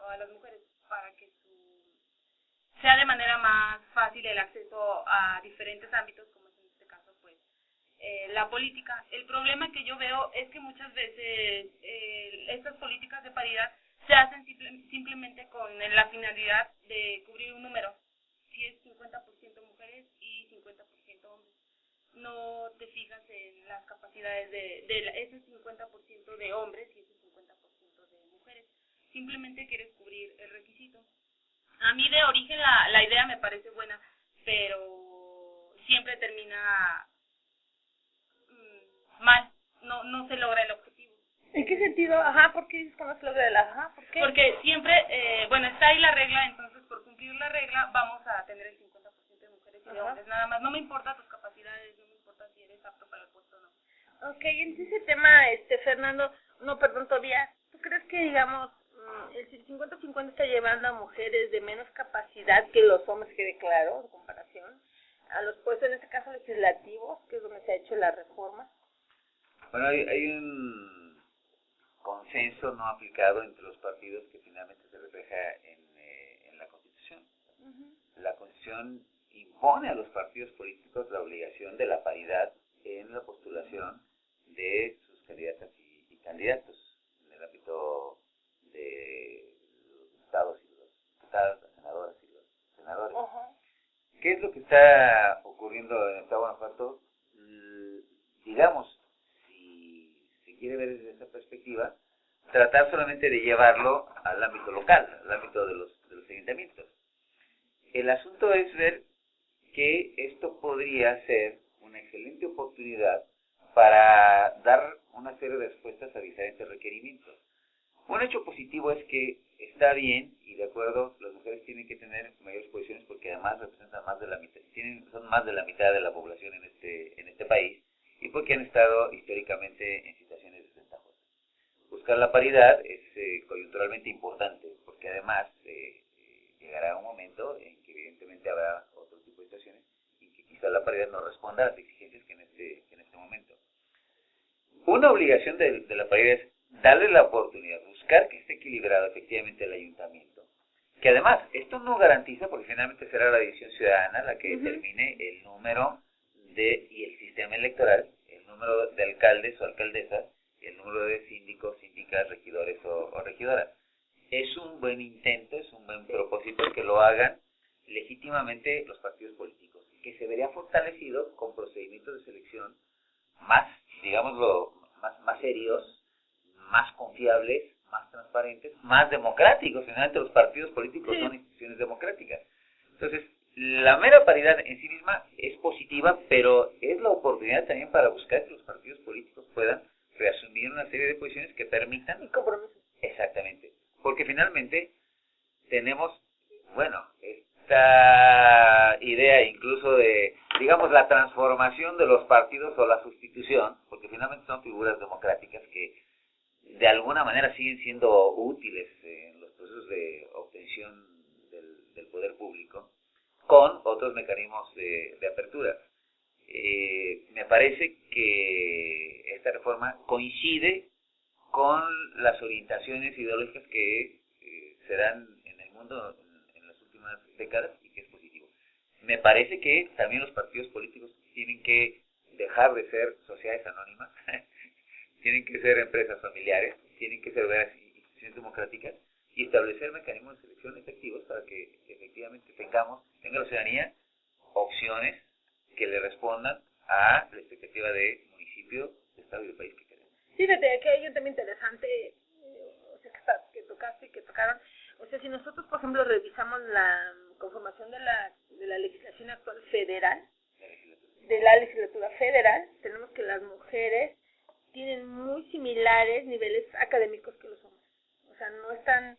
a las mujeres, para que sea de manera más fácil el acceso a diferentes ámbitos, como es en este caso, pues, la política. El problema que yo veo es que muchas veces estas políticas de paridad se hacen simplemente con la finalidad de cubrir un número. Si es 50% mujeres y 50% hombres. No te fijas en las capacidades de ese 50% de hombres y ese 50% de mujeres. Simplemente quieres cubrir el requisito. A mí de origen la idea me parece buena, pero siempre termina mal. No se logra el objetivo. ¿En qué sentido? Ajá, ¿por qué dices que no se logra el ajá? ¿Por qué? Porque siempre, está ahí la regla, entonces por cumplir la regla vamos a tener el 50% de mujeres y de hombres, nada más. No me importa tus capacidades, no me importa si eres apto para el puesto o no. Ok, en ese tema, Fernando, Tobias, ¿tú crees que, digamos, el 50-50 está llevando a mujeres de menos capacidad que los hombres, que declaró, en comparación a los puestos, en este caso legislativos, que es donde se ha hecho la reforma? Bueno, hay un consenso no aplicado entre los partidos que finalmente se refleja en la Constitución. La Constitución impone a los partidos políticos la obligación de la paridad en la postulación de sus candidatas y candidatos en el ámbito de los estados y los diputados, las senadoras y los senadores. ¿Qué es lo que está ocurriendo en el estado de Guanajuato? Digamos, si se quiere ver desde esa perspectiva, tratar solamente de llevarlo al ámbito local, al ámbito de los ayuntamientos. El asunto es ver que esto podría ser una excelente oportunidad para dar una serie de respuestas a diferentes requerimientos. Un hecho positivo es que está bien, y de acuerdo, las mujeres tienen que tener mayores posiciones porque además representan más de la mitad, son más de la mitad de la población en este país, y porque han estado históricamente en situaciones desventajosas. Buscar la paridad es coyunturalmente importante, porque además llegará un momento en que evidentemente habrá otro tipo de situaciones y que quizá la paridad no responda a las exigencias que en este momento. Una obligación de la paridad es darle la oportunidad, buscar que esté equilibrado efectivamente el ayuntamiento. Que además, esto no garantiza, porque finalmente será la división ciudadana la que determine el número y el sistema electoral, el número de alcaldes o alcaldesas, y el número de síndicos, síndicas, regidores o regidoras. Es un buen intento, es un buen propósito que lo hagan legítimamente los partidos políticos, que se vería fortalecido con procedimientos de selección más, digámoslo, más serios, más confiables, más transparentes, más democráticos. Finalmente los partidos políticos son instituciones democráticas. Entonces, la mera paridad en sí misma es positiva, pero es la oportunidad también para buscar que los partidos políticos puedan reasumir una serie de posiciones que permitan... Y compromisos. Exactamente. Porque finalmente tenemos, bueno, esta idea incluso de, digamos, la transformación de los partidos o la sustitución, porque finalmente son figuras democráticas que de alguna manera siguen siendo útiles en los procesos de obtención del poder público, con otros mecanismos de apertura. Me parece que esta reforma coincide con las orientaciones ideológicas que se dan en el mundo en las últimas décadas y que es positivo. Me parece que también los partidos políticos tienen que dejar de ser sociedades anónimas, tienen que ser empresas familiares, tienen que ser instituciones democráticas y establecer mecanismos de selección efectivos para que efectivamente tenga la ciudadanía opciones que le respondan a la expectativa de municipio, de estado y de país que queremos. Sí, fíjate, que hay un tema interesante, o sea, que tocaste y que tocaron. O sea, si nosotros, por ejemplo, revisamos la conformación de la legislación actual federal, de la legislatura federal, tenemos que las mujeres tienen muy similares niveles académicos que los hombres. O sea, no están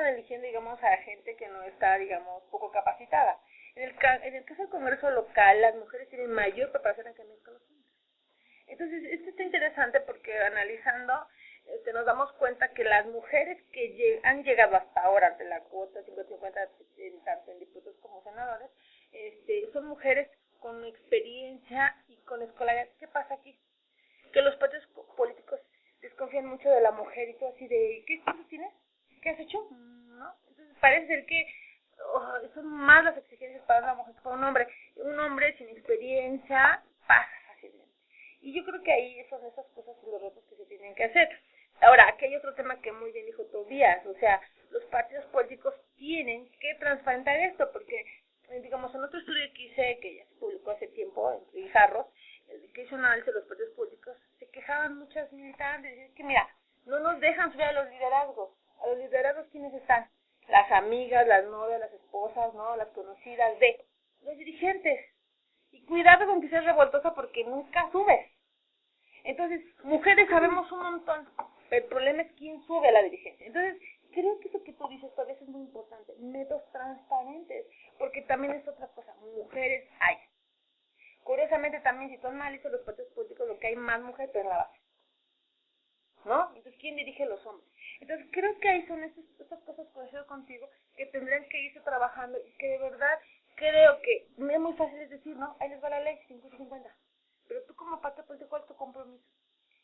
eligiendo, digamos, a gente que no está, digamos, poco capacitada. En el caso del Congreso local, las mujeres tienen mayor preparación académica que los hombres. Entonces, esto está interesante porque analizando, nos damos cuenta que las mujeres que han llegado hasta ahora de la cuota 50-50, tanto en diputados como senadores, son mujeres con experiencia y con escolaridad. ¿Qué pasa aquí? Que los partidos políticos desconfían mucho de la mujer y todo así de, ¿qué cosas tienes? ¿Qué has hecho? ¿No? Entonces parece ser que son más las exigencias para una mujer que para un hombre. Un hombre sin experiencia pasa fácilmente. Y yo creo que ahí son esas cosas y los retos que se tienen que hacer. Ahora, aquí hay otro tema que muy bien dijo Tobías, o sea, los partidos políticos tienen que transparentar esto, porque, digamos, en otro estudio que hice, que ya se publicó hace tiempo, en Guijarros, que hizo un análisis de los partidos políticos, se quejaban muchas militantes, es que mira, no nos dejan subir a los liderazgos. A los liderazgos, ¿quiénes están? Las amigas, las novias, las esposas, ¿no? Las conocidas de los dirigentes. Y cuidado con que seas revoltosa porque nunca subes. Entonces, mujeres sabemos un montón, pero el problema es quién sube a la dirigencia. Entonces, creo que eso que tú dices todavía es muy importante. Métodos transparentes, porque también es otra cosa. Mujeres hay. Curiosamente también, si tú analizas los partidos políticos, lo que hay más mujeres, pero en la base. ¿No? Entonces, ¿quién dirige los hombres? Entonces, creo que ahí son estas cosas, coincido contigo, que tendrían que irse trabajando y que de verdad creo que es muy fácil es decir, ¿no? Ahí les va la ley, 50-50. Pero tú como partido político, ¿cuál es tu compromiso?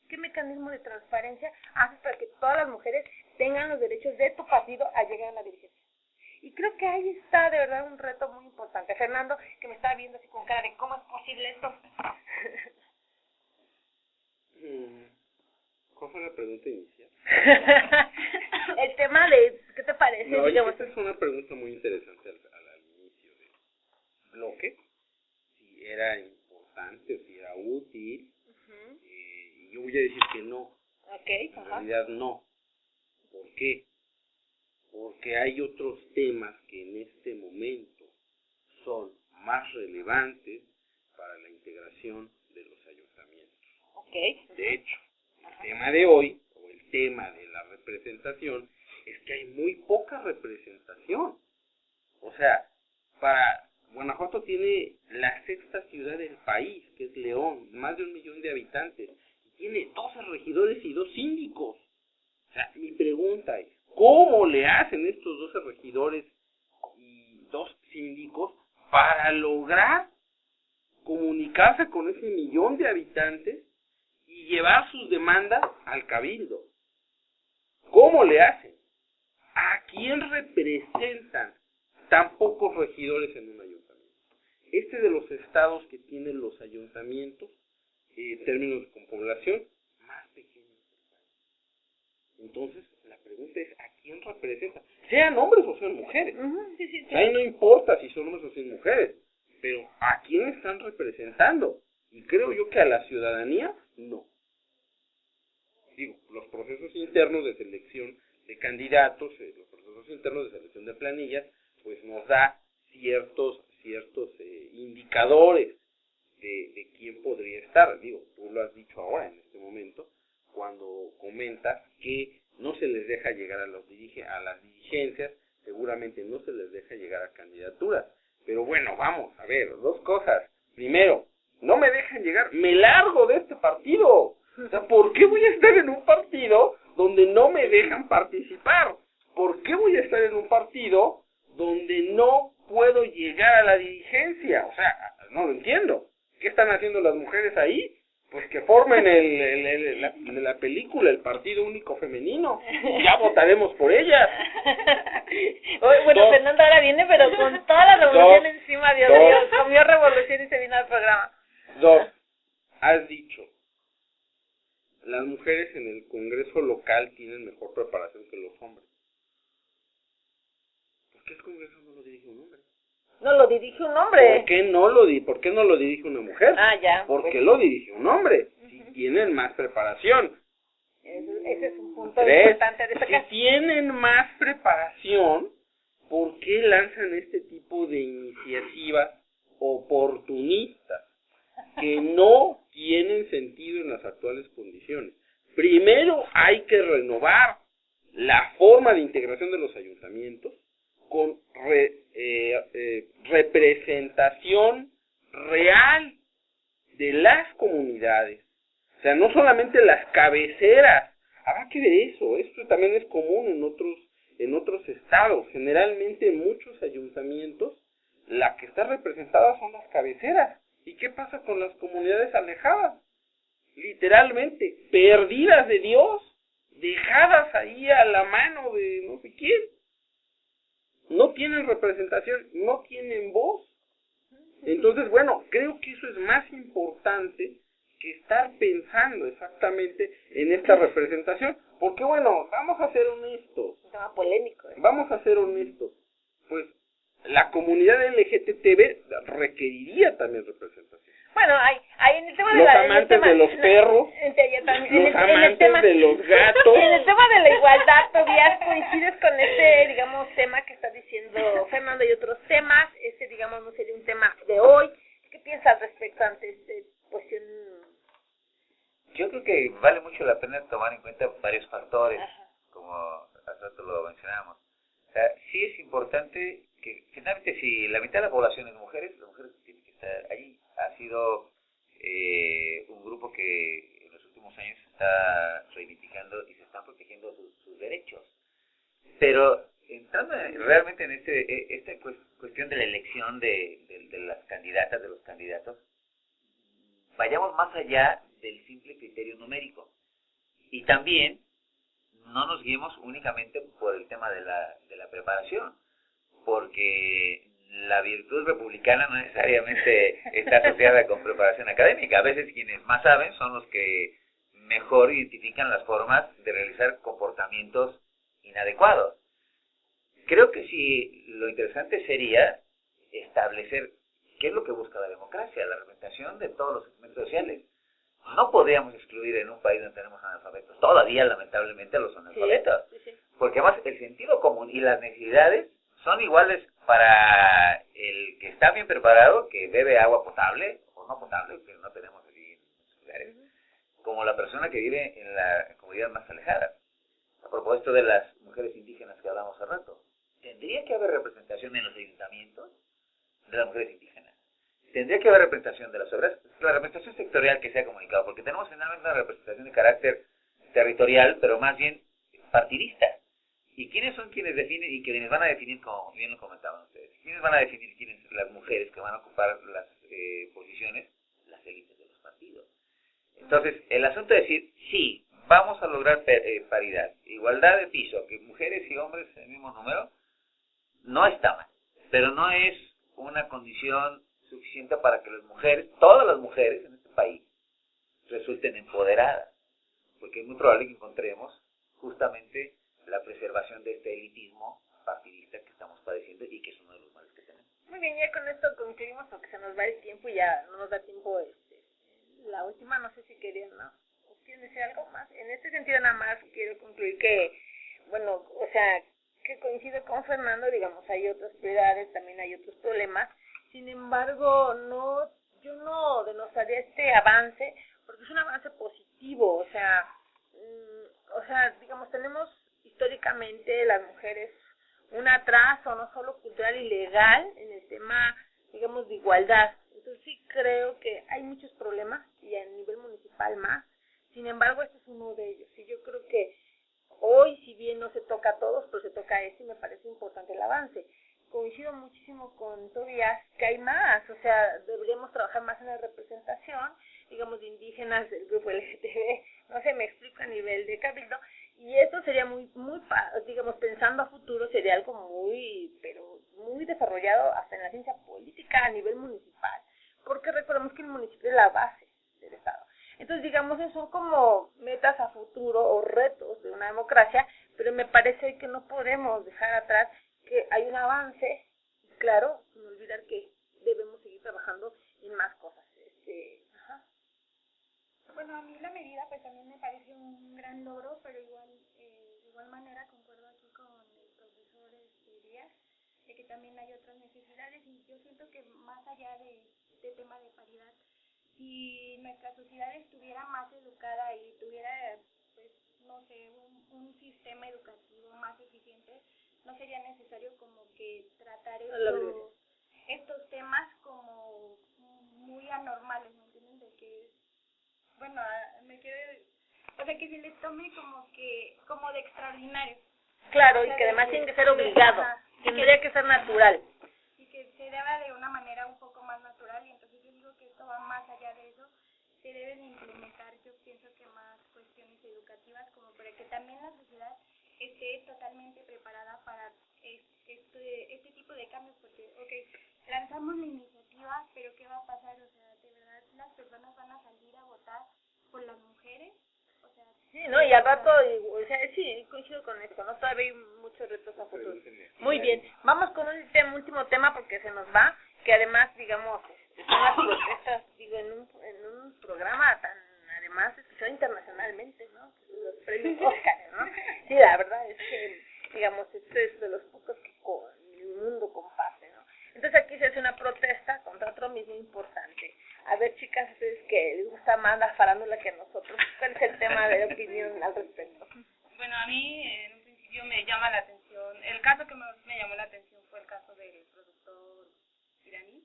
¿Qué mecanismo de transparencia haces para que todas las mujeres tengan los derechos de tu partido a llegar a la dirigencia? Y creo que ahí está de verdad un reto muy importante. Fernando, que me estaba viendo así con cara de ¿cómo es posible esto? ¿Cuál fue la pregunta? El tema de, ¿qué te parece? No, digamos? esta es una pregunta muy interesante al inicio del bloque. Si era importante, si era útil. Ujú. Y yo voy a decir que no. Ok, En ajá. realidad no. ¿Por qué? Porque hay otros temas que en este momento son más relevantes para la integración de los ayuntamientos. Ok. De hecho, el tema de hoy, o el tema de la representación, es que hay muy poca representación. O sea, Guanajuato tiene la sexta ciudad del país, que es León, más de 1 millón de habitantes, y tiene 12 regidores y 2 síndicos. O sea, mi pregunta es, ¿cómo le hacen estos 12 regidores y 2 síndicos para lograr comunicarse con ese 1 millón de habitantes y llevar sus demandas al cabildo? ¿Cómo le hacen? ¿A quién representan tan pocos regidores en un ayuntamiento? Este de los estados que tienen los ayuntamientos, en términos con población, más pequeños. Entonces, la pregunta es, ¿a quién representa? Sean hombres o sean mujeres. Ujú, sí, sí, sí. Ahí no importa si son hombres o son mujeres, pero ¿a quién están representando? Y creo yo que a la ciudadanía, no. Digo, los procesos internos de selección de candidatos, los procesos internos de selección de planillas, pues nos da ciertos indicadores de quién podría estar. Digo, tú lo has dicho ahora en este momento, cuando comentas que no se les deja llegar a las dirigencias, seguramente no se les deja llegar a candidaturas. Pero bueno, vamos a ver, 2 cosas. Primero, no me dejan llegar, me largo de este partido. O sea, ¿por qué voy a estar en un partido donde no me dejan participar? ¿Por qué voy a estar en un partido donde no puedo llegar a la dirigencia? O sea, no lo entiendo. ¿Qué están haciendo las mujeres ahí? Pues que formen la película, el Partido Único Femenino. Ya votaremos por ellas. Bueno, 2. Fernando ahora viene, pero con toda la revolución 2. encima, Dios 2. mío, comió revolución y se vino al programa. 2. Has dicho, las mujeres en el Congreso local tienen mejor preparación que los hombres. ¿Por qué el Congreso no lo dirige un hombre? No lo dirige un hombre. ¿Por qué no lo dirige una mujer? Ah, ya. ¿Por qué Pues, lo dirige un hombre? Si tienen más preparación. ese es un punto 3. importante de Si sacar. tienen más preparación, ¿por qué lanzan este tipo de iniciativas oportunistas que no tienen sentido en las actuales condiciones? Primero hay que renovar la forma de integración de los ayuntamientos con representación real de las comunidades. O sea, no solamente las cabeceras. Habrá que ver eso. Esto también es común en otros estados. Generalmente en muchos ayuntamientos la que está representada son las cabeceras. ¿Y qué pasa con las comunidades alejadas? Literalmente, perdidas de Dios, dejadas ahí a la mano de no sé quién. No tienen representación, no tienen voz. Entonces, bueno, creo que eso es más importante que estar pensando exactamente en esta representación. Porque, bueno, vamos a ser honestos. Un tema polémico. Vamos a ser honestos. Pues, la comunidad LGTB requeriría también representación. Bueno, hay en el tema de Los la... amantes de los perros, los amantes de los gatos. En el tema de la igualdad, Tobías, coincides con ese, digamos, tema que está diciendo Fernando y otros temas. Ese, digamos, no sería un tema de hoy. ¿Qué piensas respecto ante esta cuestión? Yo creo que vale mucho la pena tomar en cuenta varios factores, Ajá. como hace rato lo mencionábamos. O sea, sí es importante que finalmente si la mitad de la población es mujeres, las mujeres tienen que estar allí. Ha sido un grupo que en los últimos años se está reivindicando y se están protegiendo sus derechos. Pero entrando realmente en esta cuestión de la elección de las candidatas, de los candidatos, vayamos más allá del simple criterio numérico. Y también no nos guiemos únicamente por el tema de la preparación, porque la virtud republicana no necesariamente está asociada con preparación académica. A veces quienes más saben son los que mejor identifican las formas de realizar comportamientos inadecuados. Creo que sí, lo interesante sería establecer qué es lo que busca la democracia, la representación de todos los segmentos sociales. No podríamos excluir en un país donde tenemos analfabetos, todavía lamentablemente los analfabetos, porque además el sentido común y las necesidades son iguales para el que está bien preparado, que bebe agua potable o no potable, que no tenemos así en muchos lugares, como la persona que vive en la comunidad más alejada. A propósito de las mujeres indígenas que hablamos hace rato, ¿tendría que haber representación en los ayuntamientos de las mujeres indígenas? Tendría que haber representación de las obras, la representación sectorial que se ha comunicado, porque tenemos finalmente una representación de carácter territorial, pero más bien partidista. ¿Y quiénes son quienes definen y quienes van a definir, como bien lo comentaban ustedes? ¿Quiénes van a definir quiénes las mujeres que van a ocupar las posiciones? Las élites de los partidos. Entonces, el asunto es decir, sí, vamos a lograr paridad, igualdad de piso, que mujeres y hombres en el mismo número, no está mal, pero no es una condición suficiente para que las mujeres, todas las mujeres en este país, resulten empoderadas, porque es muy probable que encontremos justamente la preservación de este elitismo partidista que estamos padeciendo y que es uno de los males que tenemos. Muy bien, ya con esto concluimos porque se nos va el tiempo y ya no nos da tiempo. La última, no sé si querían, ¿no? ¿Quieren decir algo más? En este sentido nada más quiero concluir que, bueno, o sea, que coincido con Fernando, digamos, hay otras prioridades, también hay otros problemas. Sin embargo, yo no denostaría este avance porque es un avance positivo, o sea, digamos, tenemos históricamente las mujeres un atraso no solo cultural y legal en el tema, digamos, de igualdad. Entonces sí creo que hay muchos problemas y a nivel municipal más. Sin embargo, este es uno de ellos. Y yo creo que hoy, si bien no se toca a todos, pero se toca a este y me parece importante el avance. Coincido muchísimo con Tobías que hay más, o sea, deberíamos trabajar más en la representación, digamos, de indígenas del grupo LGTB, no sé, me explico a nivel de cabildo, y esto sería muy, digamos, pensando a futuro, sería algo pero muy desarrollado hasta en la ciencia política a nivel municipal, porque recordemos que el municipio es la base del Estado. Entonces, digamos, son como metas a futuro o retos de una democracia, pero me parece que no podemos dejar atrás que hay un avance, claro, sin olvidar que debemos seguir trabajando en más cosas. Bueno, a mí la medida pues también me parece un gran logro, pero de igual manera concuerdo aquí con el profesor Díaz, de que también hay otras necesidades y yo siento que más allá de este tema de paridad, si nuestra sociedad estuviera más educada y tuviera, pues, no sé, un sistema educativo más eficiente, no sería necesario como que tratar estos temas como muy anormales, ¿me entienden? De que, bueno, o sea, que se les tome como de extraordinario. Claro, o sea, y que además tiene que ser obligado, tendría que ser natural. Y que se deba de una manera un poco más natural, y entonces yo digo que esto va más allá de eso, se deben implementar, yo pienso que más cuestiones educativas, como para que también la sociedad esté totalmente preparada para este tipo de cambios, porque, lanzamos la iniciativa, pero ¿qué va a pasar? O sea, ¿de verdad las personas van a salir a votar por las mujeres? O sea, sí, ¿no? Y al rato, o sea, sí, coincido con esto, ¿no? Todavía hay muchos retos a futuro. Muy bien, vamos con un último tema porque se nos va, que además, digamos, son las protestas, digo, en un programa tan, además, escuchado internacionalmente, ¿no? Los premios Óscar, ¿no? Sí, la verdad es que, digamos, esto es de los pocos que el mundo comparte, ¿no? Entonces aquí se hace una protesta contra otro mismo importante. A ver, chicas, ustedes que les gusta más la farándula que a nosotros, ¿cuál es el tema de opinión al respecto? Bueno, a mí en un principio me llama la atención, el caso que más me llamó la atención fue el caso del productor iraní.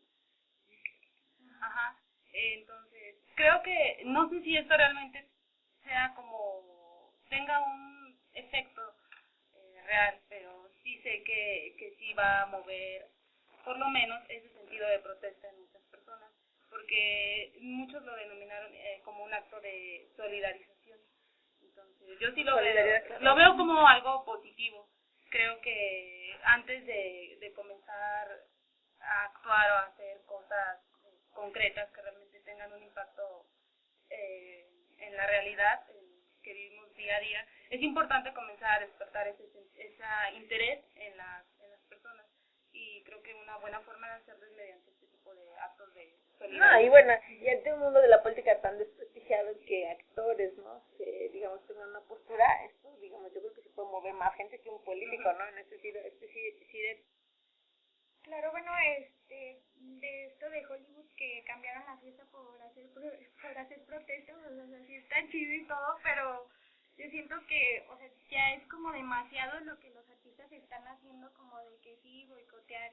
Ajá, entonces, creo que, no sé si esto realmente sea tenga un efecto real, pero sí sé que sí va a mover por lo menos ese sentido de protesta en muchas personas, porque muchos lo denominaron como un acto de solidarización. Entonces, yo sí lo veo como algo positivo. Creo que antes de comenzar a actuar o a hacer cosas concretas que realmente tengan un impacto en la realidad, en que vivimos día a día, es importante comenzar a despertar ese interés en las personas. Y creo que una buena forma de hacerlo es mediante este tipo de actos de solidaridad. Y bueno, y ante un mundo de la política tan desprestigiado que actores, ¿no? Digamos, tengan una postura, esto, digamos, yo creo que se puede mover más gente que un político, ¿no? En este sentido, Claro, bueno, de esto de Hollywood que cambiaron la fiesta por hacer protestas, o sea, sí está chido y todo, pero yo siento que, o sea, ya es como demasiado lo que los artistas están haciendo, como de que sí, boicotear,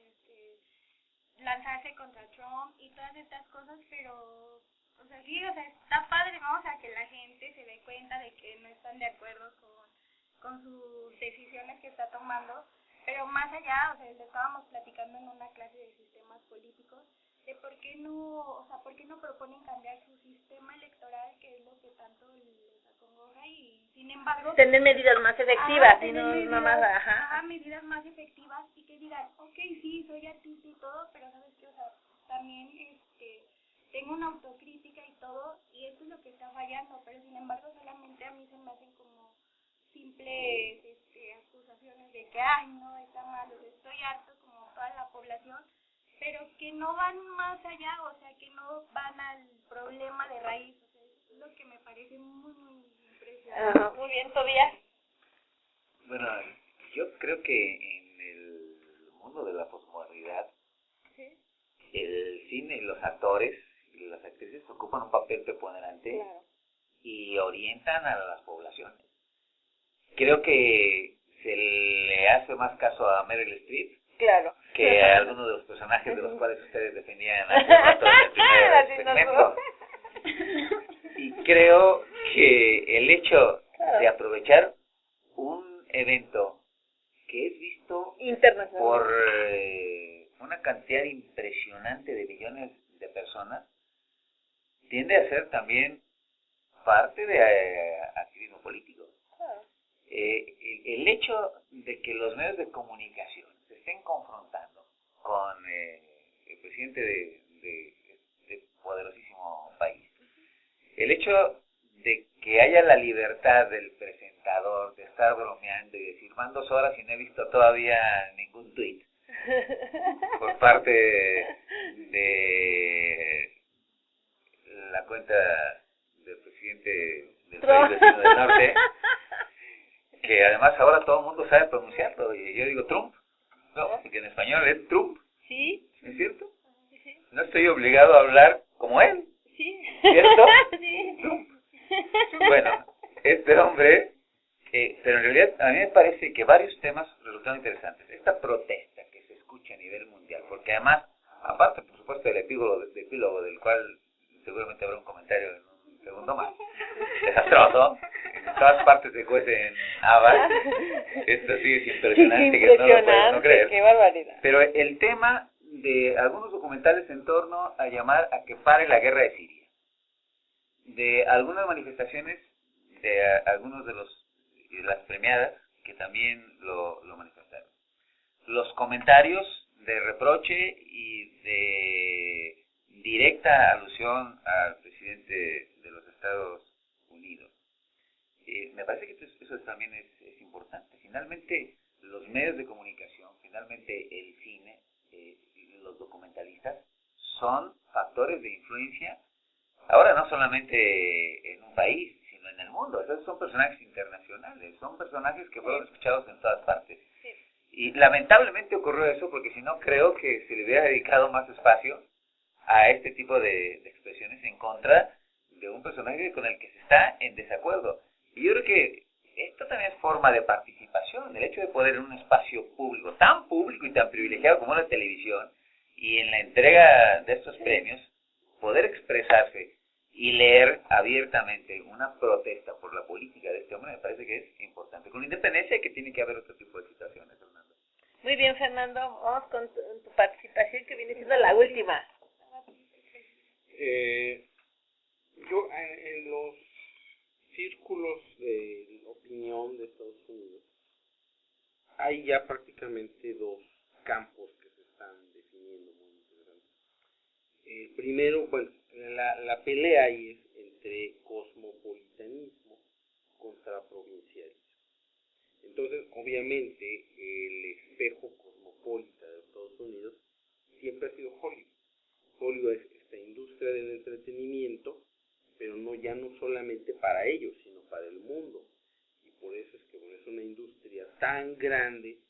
lanzarse contra Trump y todas estas cosas, pero, o sea, sí, o sea, está padre, ¿no? O sea, que la gente se dé cuenta de que no están de acuerdo con sus decisiones que está tomando. Pero más allá, o sea, le estábamos platicando en una clase de sistemas políticos, de por qué no proponen cambiar su sistema electoral, que es lo que tanto les acongoja, y sin embargo... tener medidas más efectivas, y no más, medidas más efectivas, y que digan, ok, sí, soy artista y todo, pero sabes qué, o sea, también, tengo una autocrítica y todo, y esto es lo que está fallando, pero sin embargo solamente a mí se me hacen como simples acusaciones de que, ay, no, está mal, o sea, estoy harto como toda la población, pero que no van más allá, o sea, que no van al problema de raíz, o sea, es lo que me parece muy, muy impresionante. Muy bien, Tobías. Bueno, yo creo que en el mundo de la posmodernidad, ¿sí? El cine y los actores y las actrices ocupan un papel preponderante, claro, y orientan a las poblaciones. Creo que se le hace más caso a Meryl Streep, claro, que a algunos de los personajes de los cuales ustedes defendían hace rato en el primer segmento. Y creo que el hecho de aprovechar un evento que es visto por una cantidad impresionante de millones de personas tiende a ser también parte de activismo político. El hecho de que los medios de comunicación se estén confrontando con el presidente de este poderosísimo país, el hecho de que haya la libertad del presentador de estar bromeando y decir, van 2 horas y no he visto todavía ningún tuit por parte de la cuenta del presidente del país vecino del norte, que además ahora todo el mundo sabe pronunciarlo, y yo digo Trump, no, porque en español es Trump, ¿sí? ¿es cierto? Sí. No estoy obligado a hablar como él, ¿sí? ¿cierto? Sí. Trump. Bueno, este hombre, pero en realidad a mí me parece que varios temas resultaron interesantes. Esta protesta que se escucha a nivel mundial, porque además, aparte por supuesto del epílogo del cual seguramente habrá un comentario en un segundo más, desastroso, en todas partes se cuecen habas, esto sí es impresionante, que no lo puedo no creer. Qué barbaridad. Pero el tema de algunos documentales en torno a llamar a que pare la guerra de Siria, de algunas manifestaciones de algunos de las premiadas que también lo manifestaron, los comentarios de reproche y de directa alusión al presidente de los Estados Unidos. Me parece que eso también es importante. Finalmente, los medios de comunicación, finalmente el cine, los documentalistas, son factores de influencia, ahora no solamente en un país, sino en el mundo. Esos son personajes internacionales, son personajes que fueron escuchados en todas partes. Sí. Y lamentablemente ocurrió eso, porque si no creo que se le hubiera dedicado más espacio a este tipo de expresiones en contra de un personaje con el que se está en desacuerdo. Y yo creo que esto también es forma de participación, el hecho de poder en un espacio público y tan privilegiado como la televisión, y en la entrega de estos premios, poder expresarse y leer abiertamente una protesta por la política de este hombre, me parece que es importante, con independencia de que tiene que haber otro tipo de situaciones, Fernando. Muy bien, Fernando, vamos con tu participación, que viene siendo la última. Yo en los círculos de opinión de Estados Unidos hay ya prácticamente 2 campos que se están definiendo muy interesantes. Primero, bueno, la pelea ahí es entre cosmopolitanismo con Entonces, obviamente, el espejo cosmopolita de Estados Unidos siempre ha sido Hollywood. Hollywood es esta industria del entretenimiento, pero ya no solamente para ellos, sino para el mundo. Y por eso es que es una industria tan grande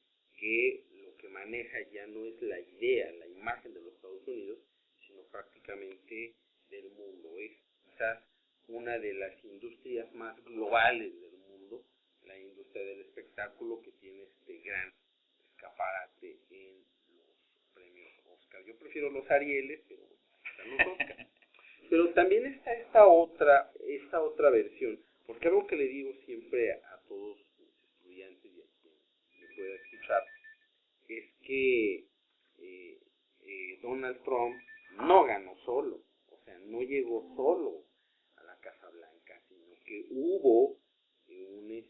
que lo que maneja ya no es la idea, la imagen de los Estados Unidos, sino prácticamente del mundo. Es quizás una de las industrias más globales del mundo, la industria del espectáculo, que tiene este gran escaparate en los premios Oscar. Yo prefiero los Arieles, pero están los Oscar. Pero también está esta otra versión, porque algo que le digo siempre a todos mis estudiantes y a quien me pueda escuchar, es que Donald Trump no ganó solo, o sea, no llegó solo a la Casa Blanca, sino que hubo un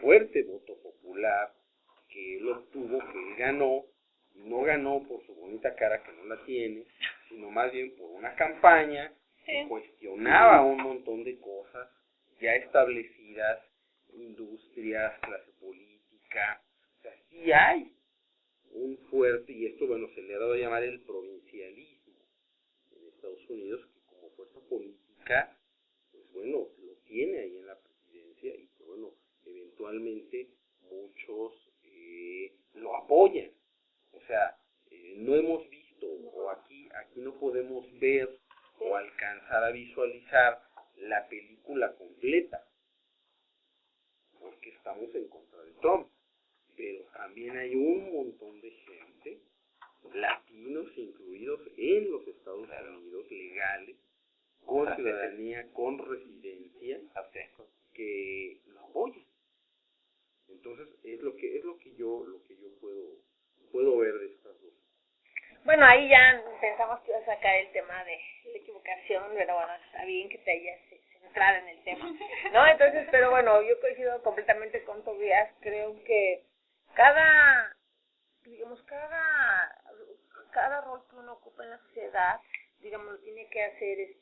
fuerte voto popular que él obtuvo, que él ganó, y no ganó por su bonita cara, que no la tiene, sino más bien por una campaña que cuestionaba un montón de cosas ya establecidas, industrias, clase política. O sea, sí hay un fuerte, y esto se le ha dado a llamar el provincialismo en Estados Unidos, que como fuerza política, lo tiene ahí en la presidencia, y que eventualmente muchos lo apoyan. O sea, no hemos visto, o aquí no podemos ver o alcanzar a visualizar la película completa, porque estamos en contra de Trump. Pero también hay un montón de gente, latinos incluidos, en los Estados Unidos, legales, con ciudadanía, con residencia, que lo apoyan. Entonces es lo que yo puedo ver de estas dos. Bueno, ahí ya pensamos que iba a sacar el tema de la equivocación, pero está bien que te hayas centrado en el tema, ¿no? Entonces, pero yo coincido completamente con Tobías. Creo que cada rol que uno ocupa en la sociedad, lo tiene que hacer,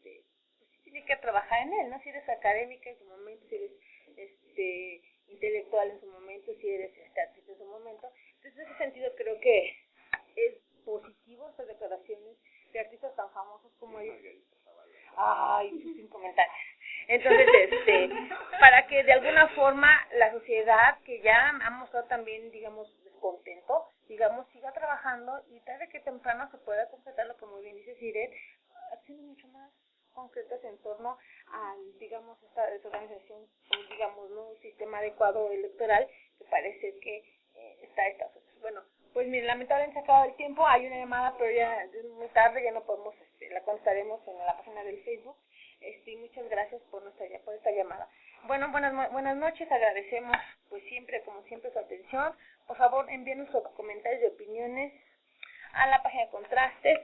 tiene que trabajar en él, ¿no? Si eres académica en su momento, si eres intelectual en su momento, si eres artista en su momento. Entonces, en ese sentido creo que es positivo estas declaraciones de artistas tan famosos como ellos. Ay, sin comentarios. Entonces, para que de alguna forma la sociedad, que ya ha mostrado también, descontento, siga trabajando, y tarde que temprano se pueda concretar, lo que muy bien dice Siret, acciones mucho más concretas en torno al, esta organización, un sistema adecuado electoral, que parece que está establecido. Bueno, pues mire, lamentablemente se ha acabado el tiempo, hay una llamada, pero ya es muy tarde, ya no podemos, la contestaremos en la página del Facebook. Muchas gracias por esta llamada. Bueno, buenas noches, agradecemos como siempre su atención. Por favor, envíenos sus comentarios y opiniones a la página de Contrastes,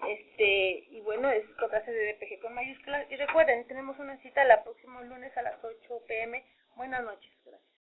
es Contrastes de DPG con mayúsculas, y recuerden, tenemos una cita el próximo lunes a las 8 p.m. Buenas noches, gracias.